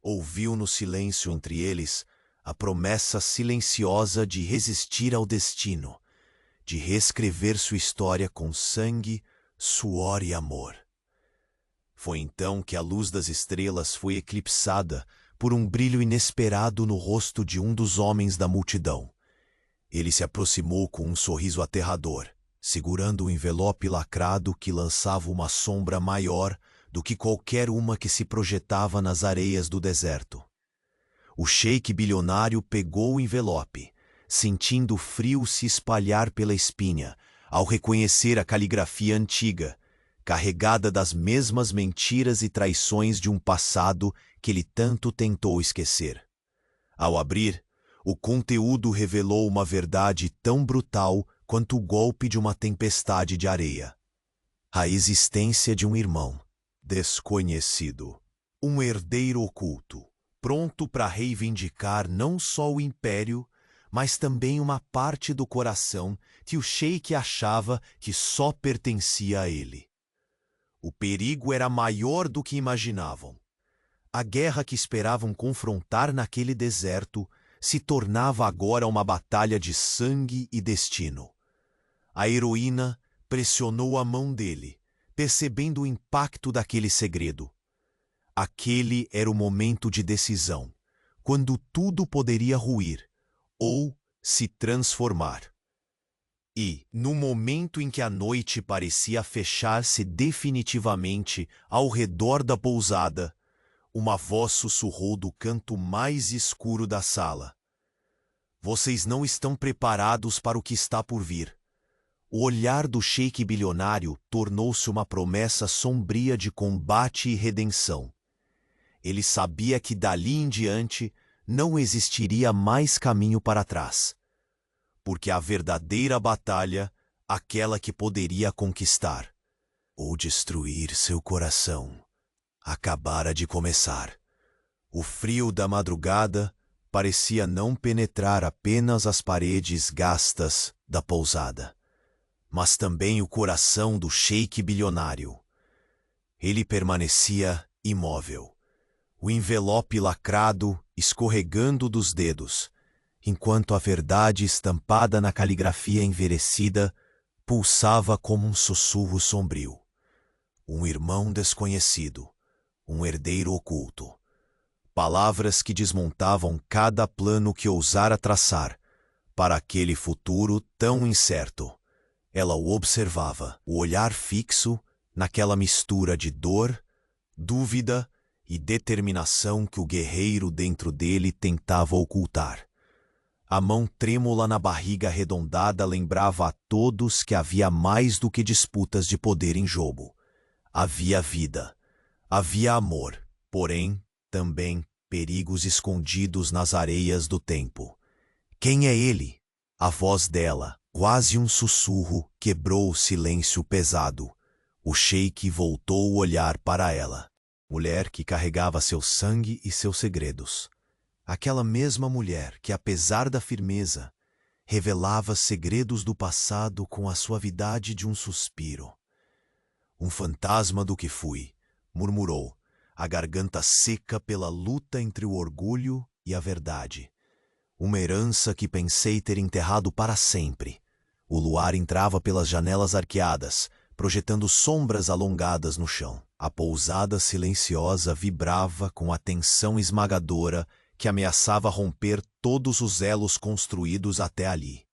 Ouviu no silêncio entre eles a promessa silenciosa de resistir ao destino, de reescrever sua história com sangue, suor e amor. Foi então que a luz das estrelas foi eclipsada por um brilho inesperado no rosto de um dos homens da multidão. Ele se aproximou com um sorriso aterrador, segurando o envelope lacrado que lançava uma sombra maior do que qualquer uma que se projetava nas areias do deserto. O sheik bilionário pegou o envelope, sentindo o frio se espalhar pela espinha, ao reconhecer a caligrafia antiga, carregada das mesmas mentiras e traições de um passado que ele tanto tentou esquecer. Ao abrir, o conteúdo revelou uma verdade tão brutal quanto o golpe de uma tempestade de areia. A existência de um irmão desconhecido, um herdeiro oculto, pronto para reivindicar não só o império, mas também uma parte do coração que o sheik achava que só pertencia a ele. O perigo era maior do que imaginavam. A guerra que esperavam confrontar naquele deserto se tornava agora uma batalha de sangue e destino. A heroína pressionou a mão dele, percebendo o impacto daquele segredo. Aquele era o momento de decisão, quando tudo poderia ruir ou se transformar. E, no momento em que a noite parecia fechar-se definitivamente ao redor da pousada, uma voz sussurrou do canto mais escuro da sala. Vocês não estão preparados para o que está por vir. O olhar do sheik bilionário tornou-se uma promessa sombria de combate e redenção. Ele sabia que dali em diante não existiria mais caminho para trás, porque a verdadeira batalha, aquela que poderia conquistar ou destruir seu coração, acabara de começar. O frio da madrugada parecia não penetrar apenas as paredes gastas da pousada, mas também o coração do sheik bilionário. Ele permanecia imóvel, o envelope lacrado escorregando dos dedos, enquanto a verdade estampada na caligrafia envelhecida pulsava como um sussurro sombrio. Um irmão desconhecido, um herdeiro oculto. Palavras que desmontavam cada plano que ousara traçar para aquele futuro tão incerto. Ela o observava, o olhar fixo naquela mistura de dor, dúvida e determinação que o guerreiro dentro dele tentava ocultar. A mão trêmula na barriga arredondada lembrava a todos que havia mais do que disputas de poder em jogo. Havia vida, havia amor, porém, também perigos escondidos nas areias do tempo. Quem é ele? A voz dela, quase um sussurro, quebrou o silêncio pesado. O sheik voltou o olhar para ela. Mulher que carregava seu sangue e seus segredos. Aquela mesma mulher que, apesar da firmeza, revelava segredos do passado com a suavidade de um suspiro. Um fantasma do que fui, murmurou, a garganta seca pela luta entre o orgulho e a verdade. Uma herança que pensei ter enterrado para sempre. O luar entrava pelas janelas arqueadas, projetando sombras alongadas no chão. A pousada silenciosa vibrava com a tensão esmagadora que ameaçava romper todos os elos construídos até ali.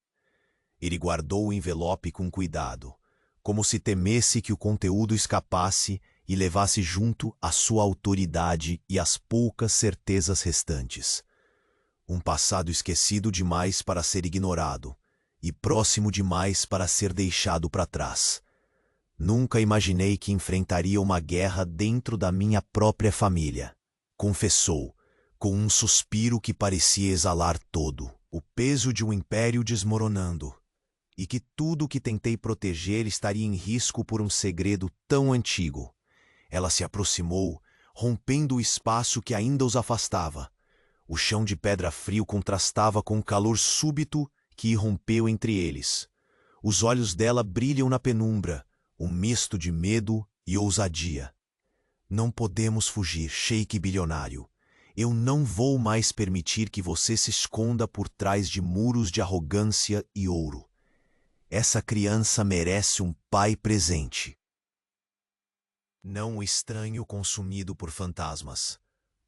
Ele guardou o envelope com cuidado, como se temesse que o conteúdo escapasse e levasse junto a sua autoridade e as poucas certezas restantes. Um passado esquecido demais para ser ignorado e próximo demais para ser deixado para trás. Nunca imaginei que enfrentaria uma guerra dentro da minha própria família, confessou, com um suspiro que parecia exalar todo, o peso de um império desmoronando, e que tudo que tentei proteger estaria em risco por um segredo tão antigo. Ela se aproximou, rompendo o espaço que ainda os afastava. O chão de pedra frio contrastava com o calor súbito que irrompeu entre eles. Os olhos dela brilham na penumbra, um misto de medo e ousadia. Não podemos fugir, sheik bilionário. Eu não vou mais permitir que você se esconda por trás de muros de arrogância e ouro. Essa criança merece um pai presente. Não o estranho consumido por fantasmas.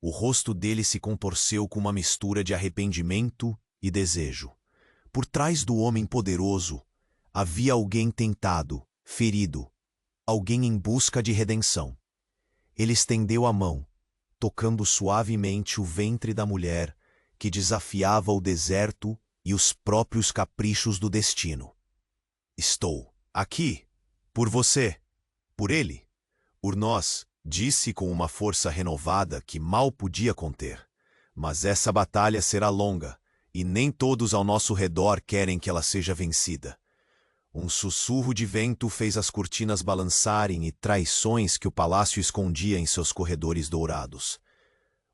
O rosto dele se contorceu com uma mistura de arrependimento e desejo. Por trás do homem poderoso, havia alguém tentado, ferido, alguém em busca de redenção. Ele estendeu a mão, tocando suavemente o ventre da mulher que desafiava o deserto e os próprios caprichos do destino. Estou aqui, por você, por ele, por nós, disse com uma força renovada que mal podia conter. Mas essa batalha será longa, e nem todos ao nosso redor querem que ela seja vencida. Um sussurro de vento fez as cortinas balançarem e traições que o palácio escondia em seus corredores dourados.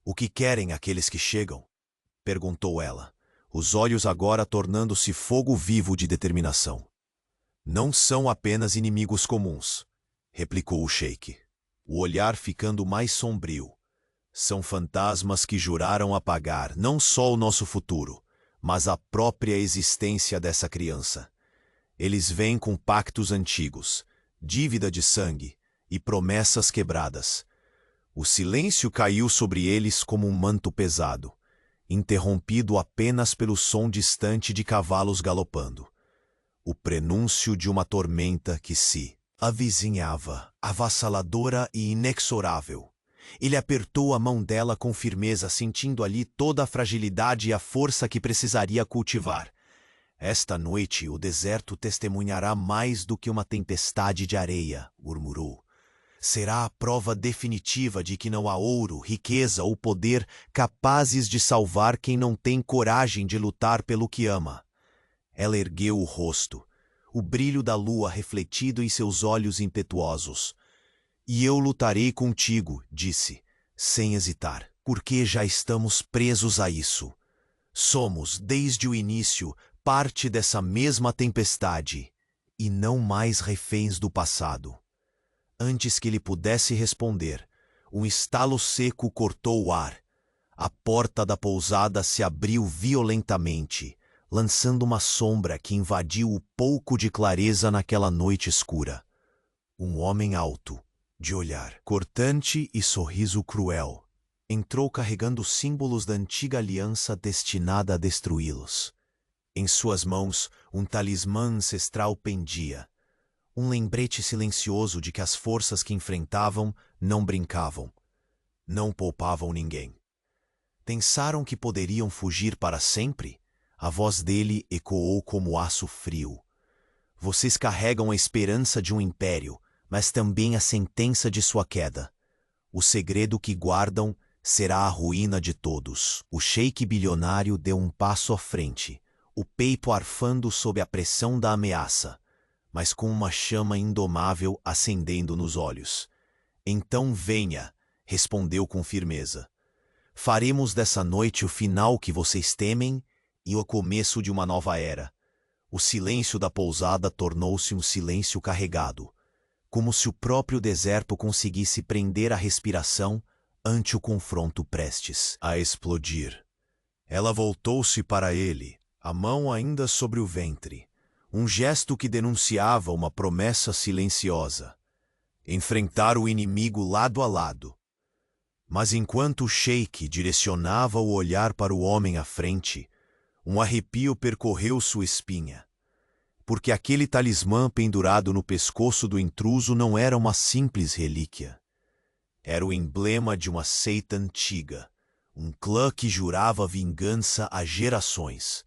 O que querem aqueles que chegam? Perguntou ela, os olhos agora tornando-se fogo vivo de determinação. Não são apenas inimigos comuns, replicou o sheik, o olhar ficando mais sombrio. São fantasmas que juraram apagar não só o nosso futuro, mas a própria existência dessa criança. Eles vêm com pactos antigos, dívida de sangue e promessas quebradas. O silêncio caiu sobre eles como um manto pesado, interrompido apenas pelo som distante de cavalos galopando. O prenúncio de uma tormenta que se avizinhava, avassaladora e inexorável. Ele apertou a mão dela com firmeza, sentindo ali toda a fragilidade e a força que precisaria cultivar. Esta noite o deserto testemunhará mais do que uma tempestade de areia, murmurou. Será a prova definitiva de que não há ouro, riqueza ou poder capazes de salvar quem não tem coragem de lutar pelo que ama. Ela ergueu o rosto, o brilho da lua refletido em seus olhos impetuosos. E eu lutarei contigo, disse, sem hesitar, porque já estamos presos a isso. Somos, desde o início, parte dessa mesma tempestade, e não mais reféns do passado. Antes que ele pudesse responder, um estalo seco cortou o ar. A porta da pousada se abriu violentamente, lançando uma sombra que invadiu o pouco de clareza naquela noite escura. Um homem alto, de olhar cortante e sorriso cruel, entrou carregando símbolos da antiga aliança destinada a destruí-los. Em suas mãos, um talismã ancestral pendia, um lembrete silencioso de que as forças que enfrentavam não brincavam, não poupavam ninguém. Pensaram que poderiam fugir para sempre? A voz dele ecoou como aço frio. Vocês carregam a esperança de um império, mas também a sentença de sua queda. O segredo que guardam será a ruína de todos. O sheik bilionário deu um passo à frente, o peito arfando sob a pressão da ameaça, mas com uma chama indomável acendendo nos olhos. Então venha, respondeu com firmeza. Faremos dessa noite o final que vocês temem e o começo de uma nova era. O silêncio da pousada tornou-se um silêncio carregado, como se o próprio deserto conseguisse prender a respiração ante o confronto prestes a explodir. Ela voltou-se para ele, a mão ainda sobre o ventre, um gesto que denunciava uma promessa silenciosa. Enfrentar o inimigo lado a lado. Mas enquanto o sheik direcionava o olhar para o homem à frente, um arrepio percorreu sua espinha. Porque aquele talismã pendurado no pescoço do intruso não era uma simples relíquia. Era o emblema de uma seita antiga, um clã que jurava vingança a gerações,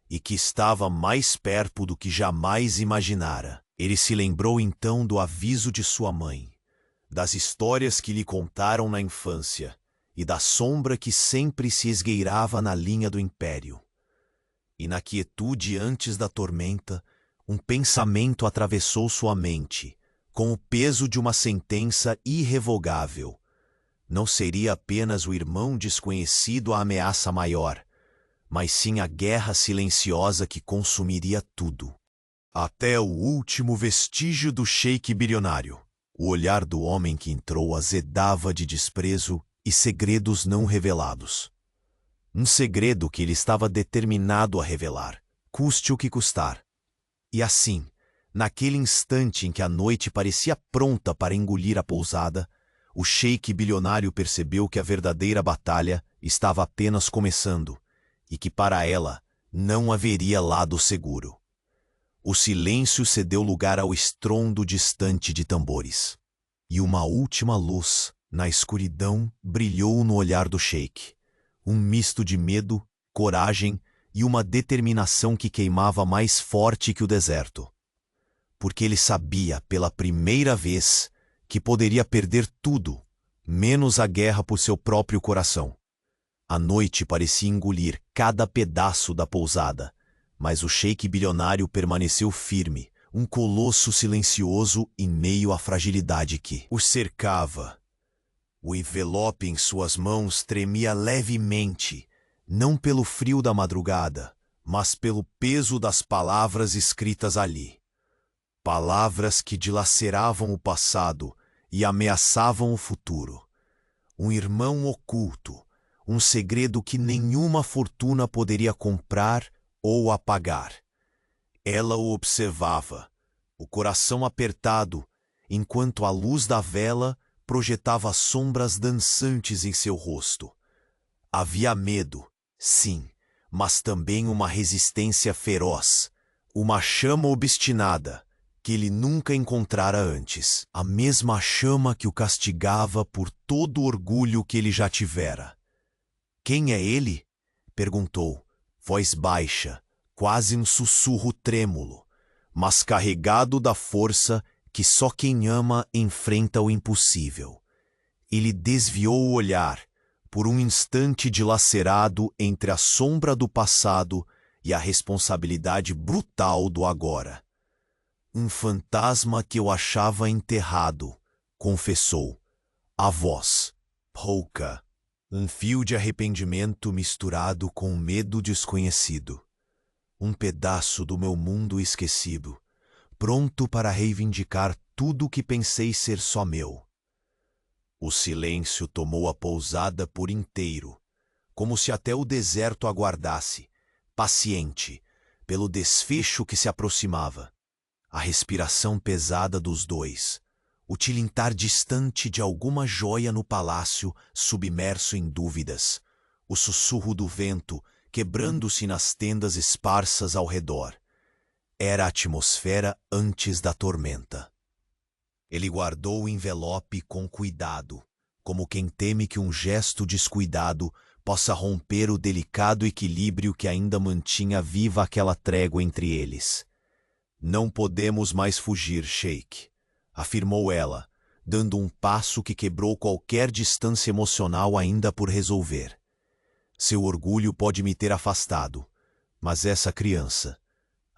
e que estava mais perto do que jamais imaginara. Ele se lembrou então do aviso de sua mãe, das histórias que lhe contaram na infância, e da sombra que sempre se esgueirava na linha do império. E na quietude antes da tormenta, um pensamento atravessou sua mente, com o peso de uma sentença irrevogável. Não seria apenas o irmão desconhecido a ameaça maior, mas sim a guerra silenciosa que consumiria tudo. Até o último vestígio do sheik bilionário. O olhar do homem que entrou azedava de desprezo e segredos não revelados. Um segredo que ele estava determinado a revelar, custe o que custar. E assim, naquele instante em que a noite parecia pronta para engolir a pousada, o sheik bilionário percebeu que a verdadeira batalha estava apenas começando e que para ela não haveria lado seguro. O silêncio cedeu lugar ao estrondo distante de tambores. E uma última luz, na escuridão, brilhou no olhar do sheik. Um misto de medo, coragem e uma determinação que queimava mais forte que o deserto. Porque ele sabia, pela primeira vez, que poderia perder tudo, menos a guerra por seu próprio coração. A noite parecia engolir cada pedaço da pousada, mas o sheik bilionário permaneceu firme, um colosso silencioso em meio à fragilidade que o cercava. O envelope em suas mãos tremia levemente, não pelo frio da madrugada, mas pelo peso das palavras escritas ali. Palavras que dilaceravam o passado e ameaçavam o futuro. Um irmão oculto, um segredo que nenhuma fortuna poderia comprar ou apagar. Ela o observava, o coração apertado, enquanto a luz da vela projetava sombras dançantes em seu rosto. Havia medo, sim, mas também uma resistência feroz, uma chama obstinada que ele nunca encontrara antes, a mesma chama que o castigava por todo o orgulho que ele já tivera. "Quem é ele?" perguntou, voz baixa, quase um sussurro trêmulo, mas carregado da força que só quem ama enfrenta o impossível. Ele desviou o olhar, por um instante dilacerado entre a sombra do passado e a responsabilidade brutal do agora. "Um fantasma que eu achava enterrado", confessou. A voz, rouca, um fio de arrependimento misturado com medo desconhecido. "Um pedaço do meu mundo esquecido, pronto para reivindicar tudo o que pensei ser só meu." O silêncio tomou a pousada por inteiro, como se até o deserto aguardasse, paciente, pelo desfecho que se aproximava. A respiração pesada dos dois, o tilintar distante de alguma joia no palácio submerso em dúvidas, o sussurro do vento quebrando-se nas tendas esparsas ao redor. Era a atmosfera antes da tormenta. Ele guardou o envelope com cuidado, como quem teme que um gesto descuidado possa romper o delicado equilíbrio que ainda mantinha viva aquela trégua entre eles. Não podemos mais fugir, Sheik, afirmou ela, dando um passo que quebrou qualquer distância emocional ainda por resolver. Seu orgulho pode me ter afastado, mas essa criança...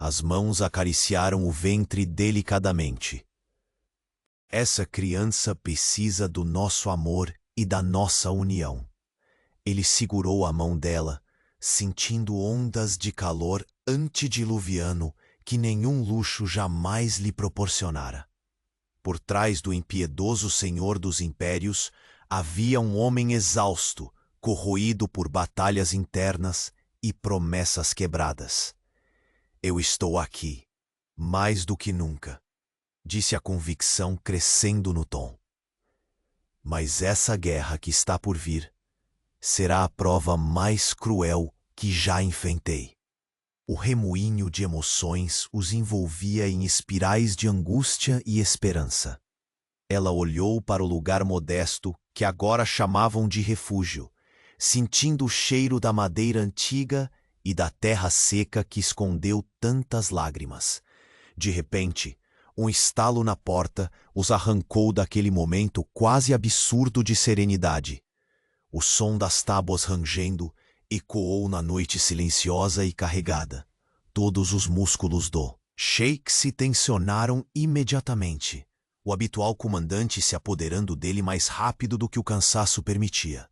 As mãos acariciaram o ventre delicadamente. Essa criança precisa do nosso amor e da nossa união. Ele segurou a mão dela, sentindo ondas de calor antediluviano que nenhum luxo jamais lhe proporcionara. Por trás do impiedoso senhor dos impérios havia um homem exausto, corroído por batalhas internas e promessas quebradas. Eu estou aqui, mais do que nunca, disse a convicção crescendo no tom. Mas essa guerra que está por vir será a prova mais cruel que já enfrentei. O remoinho de emoções os envolvia em espirais de angústia e esperança. Ela olhou para o lugar modesto que agora chamavam de refúgio, sentindo o cheiro da madeira antiga e da terra seca que escondeu tantas lágrimas. De repente, um estalo na porta os arrancou daquele momento quase absurdo de serenidade. O som das tábuas rangendo ecoou na noite silenciosa e carregada. Todos os músculos do Sheik se tensionaram imediatamente, o habitual comandante se apoderando dele mais rápido do que o cansaço permitia.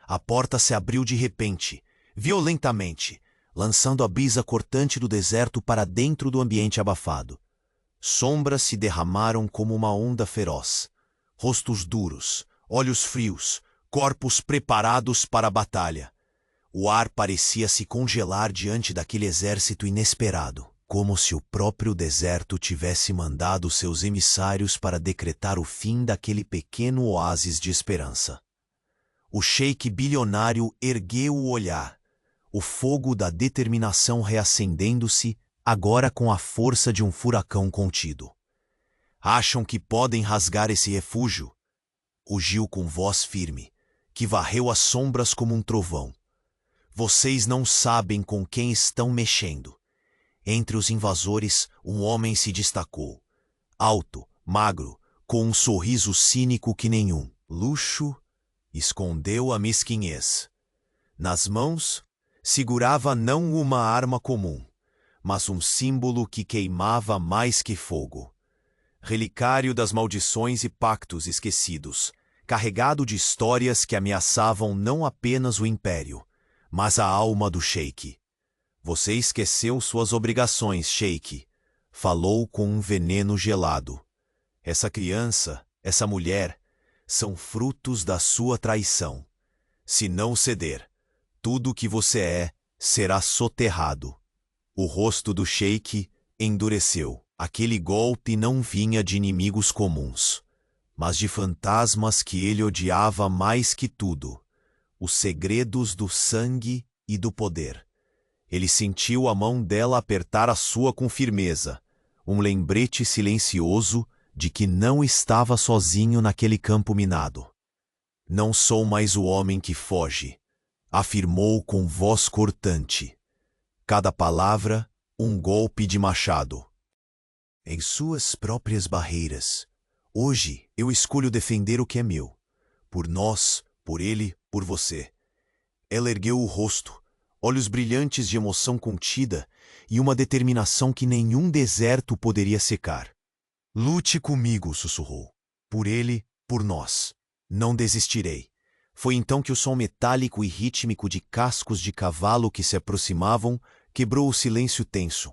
A porta se abriu de repente, violentamente, lançando a brisa cortante do deserto para dentro do ambiente abafado. Sombras se derramaram como uma onda feroz. Rostos duros, olhos frios, corpos preparados para a batalha. O ar parecia se congelar diante daquele exército inesperado, como se o próprio deserto tivesse mandado seus emissários para decretar o fim daquele pequeno oásis de esperança. O sheik bilionário ergueu o olhar, o fogo da determinação reacendendo-se, agora com a força de um furacão contido. Acham que podem rasgar esse refúgio? Rugiu com voz firme, que varreu as sombras como um trovão. Vocês não sabem com quem estão mexendo. Entre os invasores, um homem se destacou. Alto, magro, com um sorriso cínico que nenhum luxo escondeu a mesquinhez. Nas mãos, segurava não uma arma comum, mas um símbolo que queimava mais que fogo. Relicário das maldições e pactos esquecidos, carregado de histórias que ameaçavam não apenas o império, mas a alma do sheik. Você esqueceu suas obrigações, sheik, falou com um veneno gelado. Essa criança, essa mulher, são frutos da sua traição. Se não ceder, tudo o que você é será soterrado. O rosto do sheik endureceu. Aquele golpe não vinha de inimigos comuns, mas de fantasmas que ele odiava mais que tudo. Os segredos do sangue e do poder. Ele sentiu a mão dela apertar a sua com firmeza, um lembrete silencioso de que não estava sozinho naquele campo minado. Não sou mais o homem que foge, afirmou com voz cortante. Cada palavra, um golpe de machado. Em suas próprias barreiras, hoje eu escolho defender o que é meu. Por nós, por ele, por você. Ela ergueu o rosto, olhos brilhantes de emoção contida e uma determinação que nenhum deserto poderia secar. Lute comigo, sussurrou. Por ele, por nós. Não desistirei. Foi então que o som metálico e rítmico de cascos de cavalo que se aproximavam quebrou o silêncio tenso.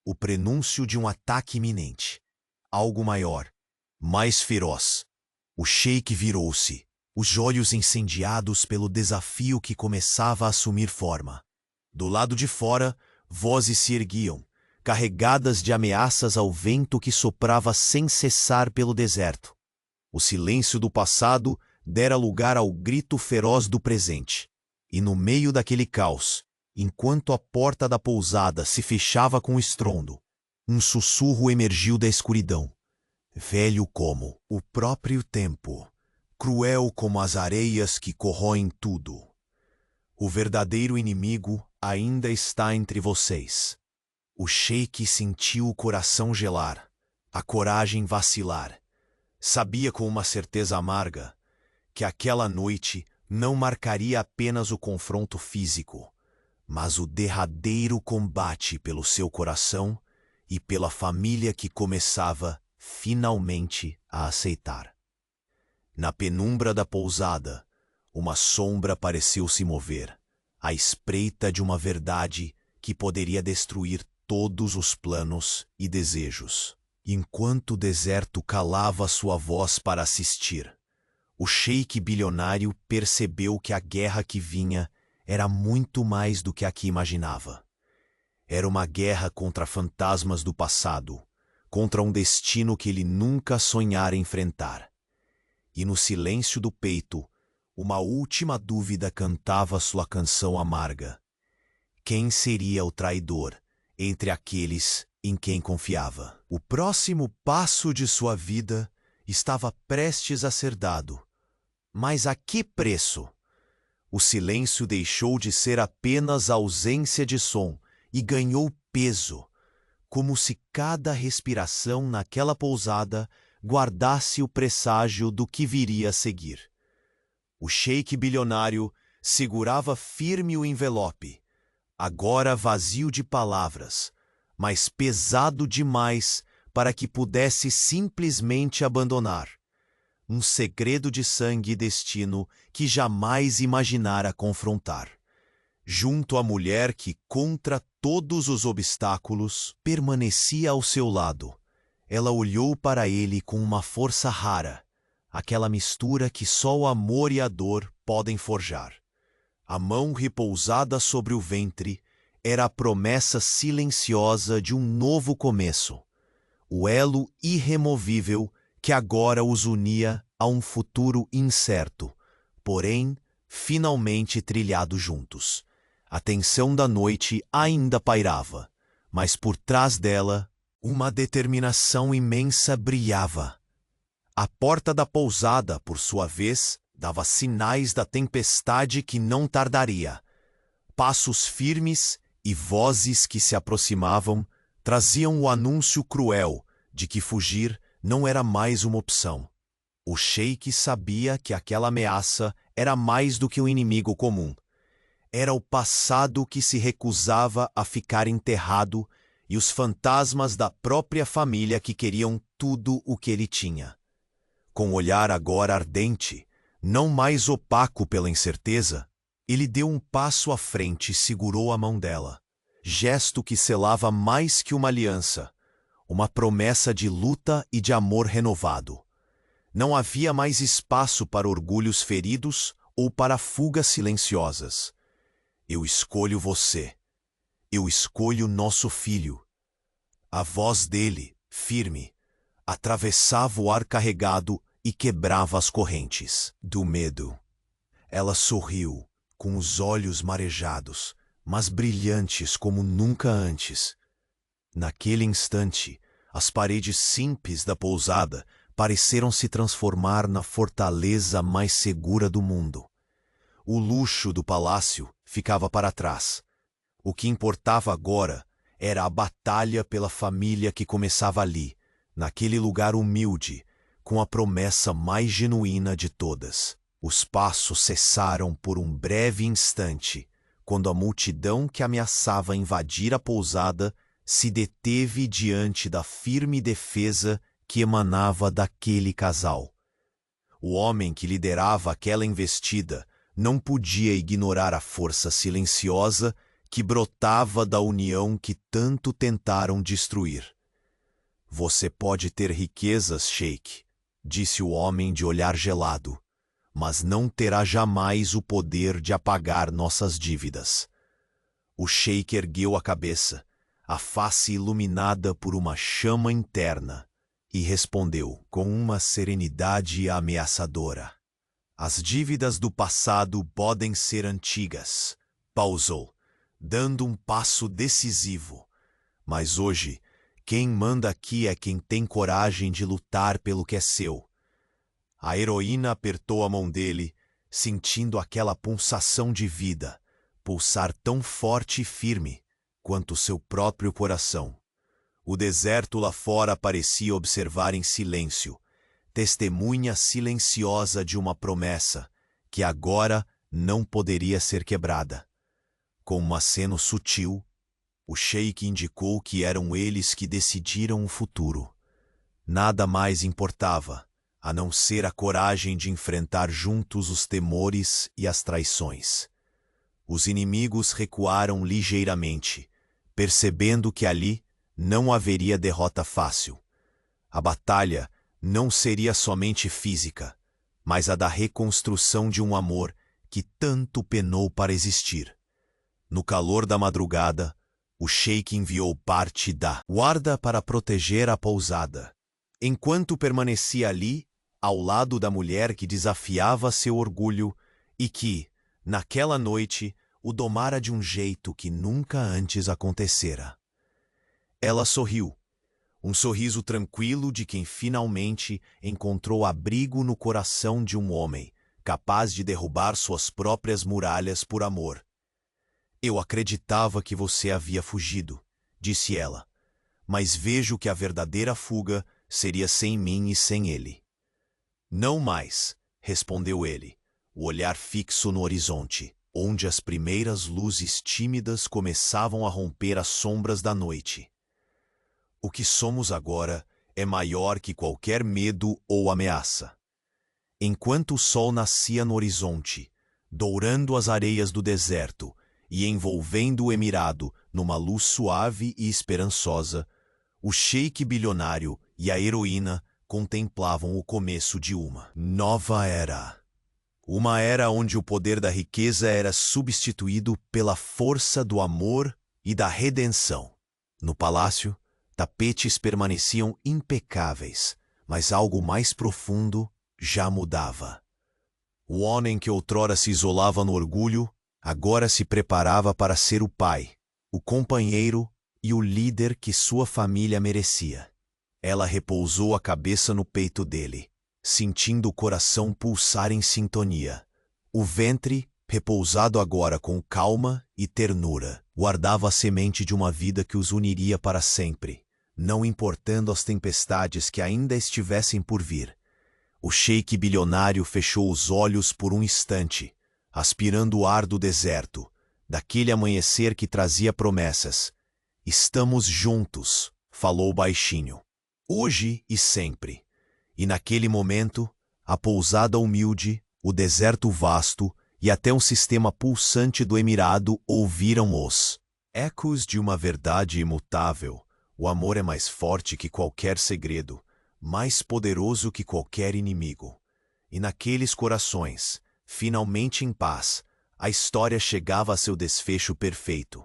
O prenúncio de um ataque iminente. Algo maior, mais feroz. O sheik virou-se, os olhos incendiados pelo desafio que começava a assumir forma. Do lado de fora, vozes se erguiam, carregadas de ameaças ao vento que soprava sem cessar pelo deserto. O silêncio do passado dera lugar ao grito feroz do presente. E no meio daquele caos, enquanto a porta da pousada se fechava com estrondo, um sussurro emergiu da escuridão. Velho como o próprio tempo, cruel como as areias que corroem tudo. O verdadeiro inimigo ainda está entre vocês. O sheik sentiu o coração gelar, a coragem vacilar. Sabia com uma certeza amarga que aquela noite não marcaria apenas o confronto físico, mas o derradeiro combate pelo seu coração e pela família que começava finalmente a aceitar. Na penumbra da pousada, uma sombra pareceu se mover, à espreita de uma verdade que poderia destruir todos os planos e desejos. Enquanto o deserto calava sua voz para assistir, o sheik bilionário percebeu que a guerra que vinha era muito mais do que a que imaginava. Era uma guerra contra fantasmas do passado, contra um destino que ele nunca sonhara enfrentar. E no silêncio do peito, uma última dúvida cantava sua canção amarga. Quem seria o traidor entre aqueles em quem confiava? O próximo passo de sua vida estava prestes a ser dado. Mas a que preço? O silêncio deixou de ser apenas ausência de som e ganhou peso, como se cada respiração naquela pousada guardasse o presságio do que viria a seguir. O sheik bilionário segurava firme o envelope, agora vazio de palavras, mas pesado demais para que pudesse simplesmente abandonar. Um segredo de sangue e destino que jamais imaginara confrontar. Junto à mulher que, contra todos os obstáculos, permanecia ao seu lado, ela olhou para ele com uma força rara, aquela mistura que só o amor e a dor podem forjar. A mão repousada sobre o ventre era a promessa silenciosa de um novo começo, o elo irremovível que agora os unia a um futuro incerto, porém, finalmente trilhado juntos. A tensão da noite ainda pairava, mas por trás dela, uma determinação imensa brilhava. A porta da pousada, por sua vez, dava sinais da tempestade que não tardaria. Passos firmes e vozes que se aproximavam traziam o anúncio cruel de que fugir não era mais uma opção. O sheik sabia que aquela ameaça era mais do que um inimigo comum. Era o passado que se recusava a ficar enterrado e os fantasmas da própria família que queriam tudo o que ele tinha. Com o olhar agora ardente, não mais opaco pela incerteza, ele deu um passo à frente e segurou a mão dela. Gesto que selava mais que uma aliança, uma promessa de luta e de amor renovado. Não havia mais espaço para orgulhos feridos ou para fugas silenciosas. Eu escolho você. Eu escolho nosso filho. A voz dele, firme, atravessava o ar carregado e quebrava as correntes do medo. Ela sorriu, com os olhos marejados, mas brilhantes como nunca antes. Naquele instante, as paredes simples da pousada pareceram se transformar na fortaleza mais segura do mundo. O luxo do palácio ficava para trás. O que importava agora era a batalha pela família que começava ali, naquele lugar humilde, com a promessa mais genuína de todas. Os passos cessaram por um breve instante, quando a multidão que ameaçava invadir a pousada se deteve diante da firme defesa que emanava daquele casal. O homem que liderava aquela investida não podia ignorar a força silenciosa que brotava da união que tanto tentaram destruir. Você pode ter riquezas, sheik, disse o homem de olhar gelado, mas não terá jamais o poder de apagar nossas dívidas. O sheik ergueu a cabeça, a face iluminada por uma chama interna, e respondeu com uma serenidade ameaçadora. As dívidas do passado podem ser antigas, pausou, dando um passo decisivo. Mas hoje, quem manda aqui é quem tem coragem de lutar pelo que é seu. A heroína apertou a mão dele, sentindo aquela pulsação de vida, pulsar tão forte e firme quanto seu próprio coração. O deserto lá fora parecia observar em silêncio, testemunha silenciosa de uma promessa que agora não poderia ser quebrada. Com um aceno sutil, o sheik indicou que eram eles que decidiram o futuro. Nada mais importava, a não ser a coragem de enfrentar juntos os temores e as traições. Os inimigos recuaram ligeiramente, percebendo que ali não haveria derrota fácil. A batalha não seria somente física, mas a da reconstrução de um amor que tanto penou para existir. No calor da madrugada, o sheik enviou parte da guarda para proteger a pousada, enquanto permanecia ali, ao lado da mulher que desafiava seu orgulho e que, naquela noite, o domara de um jeito que nunca antes acontecera. Ela sorriu, um sorriso tranquilo de quem finalmente encontrou abrigo no coração de um homem, capaz de derrubar suas próprias muralhas por amor. Eu acreditava que você havia fugido, disse ela, mas vejo que a verdadeira fuga seria sem mim e sem ele. Não mais, respondeu ele, o olhar fixo no horizonte, onde as primeiras luzes tímidas começavam a romper as sombras da noite. O que somos agora é maior que qualquer medo ou ameaça. Enquanto o sol nascia no horizonte, dourando as areias do deserto e envolvendo o emirado numa luz suave e esperançosa, o sheik bilionário e a heroína contemplavam o começo de uma nova era. Uma era onde o poder da riqueza era substituído pela força do amor e da redenção. No palácio, tapetes permaneciam impecáveis, mas algo mais profundo já mudava. O homem que outrora se isolava no orgulho, agora se preparava para ser o pai, o companheiro e o líder que sua família merecia. Ela repousou a cabeça no peito dele, sentindo o coração pulsar em sintonia. O ventre, repousado agora com calma e ternura, guardava a semente de uma vida que os uniria para sempre, não importando as tempestades que ainda estivessem por vir. O sheik bilionário fechou os olhos por um instante, aspirando o ar do deserto, daquele amanhecer que trazia promessas. Estamos juntos, falou baixinho. Hoje e sempre. E naquele momento, a pousada humilde, o deserto vasto e até um sistema pulsante do emirado ouviram os ecos de uma verdade imutável. O amor é mais forte que qualquer segredo, mais poderoso que qualquer inimigo. E naqueles corações, finalmente em paz, a história chegava a seu desfecho perfeito.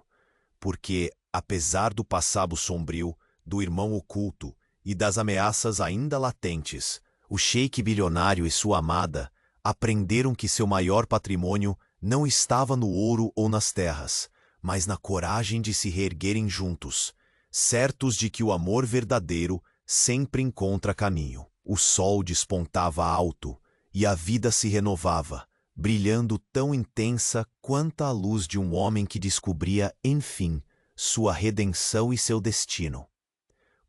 Porque, apesar do passado sombrio, do irmão oculto e das ameaças ainda latentes, o sheik bilionário e sua amada aprenderam que seu maior patrimônio não estava no ouro ou nas terras, mas na coragem de se reerguerem juntos, certos de que o amor verdadeiro sempre encontra caminho. O sol despontava alto e a vida se renovava, brilhando tão intensa quanto a luz de um homem que descobria, enfim, sua redenção e seu destino.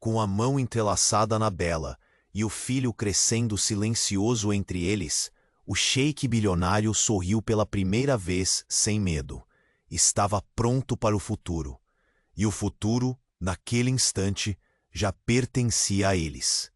Com a mão entrelaçada na bela e o filho crescendo silencioso entre eles, o sheik bilionário sorriu pela primeira vez sem medo. Estava pronto para o futuro. E o futuro, naquele instante, já pertencia a eles.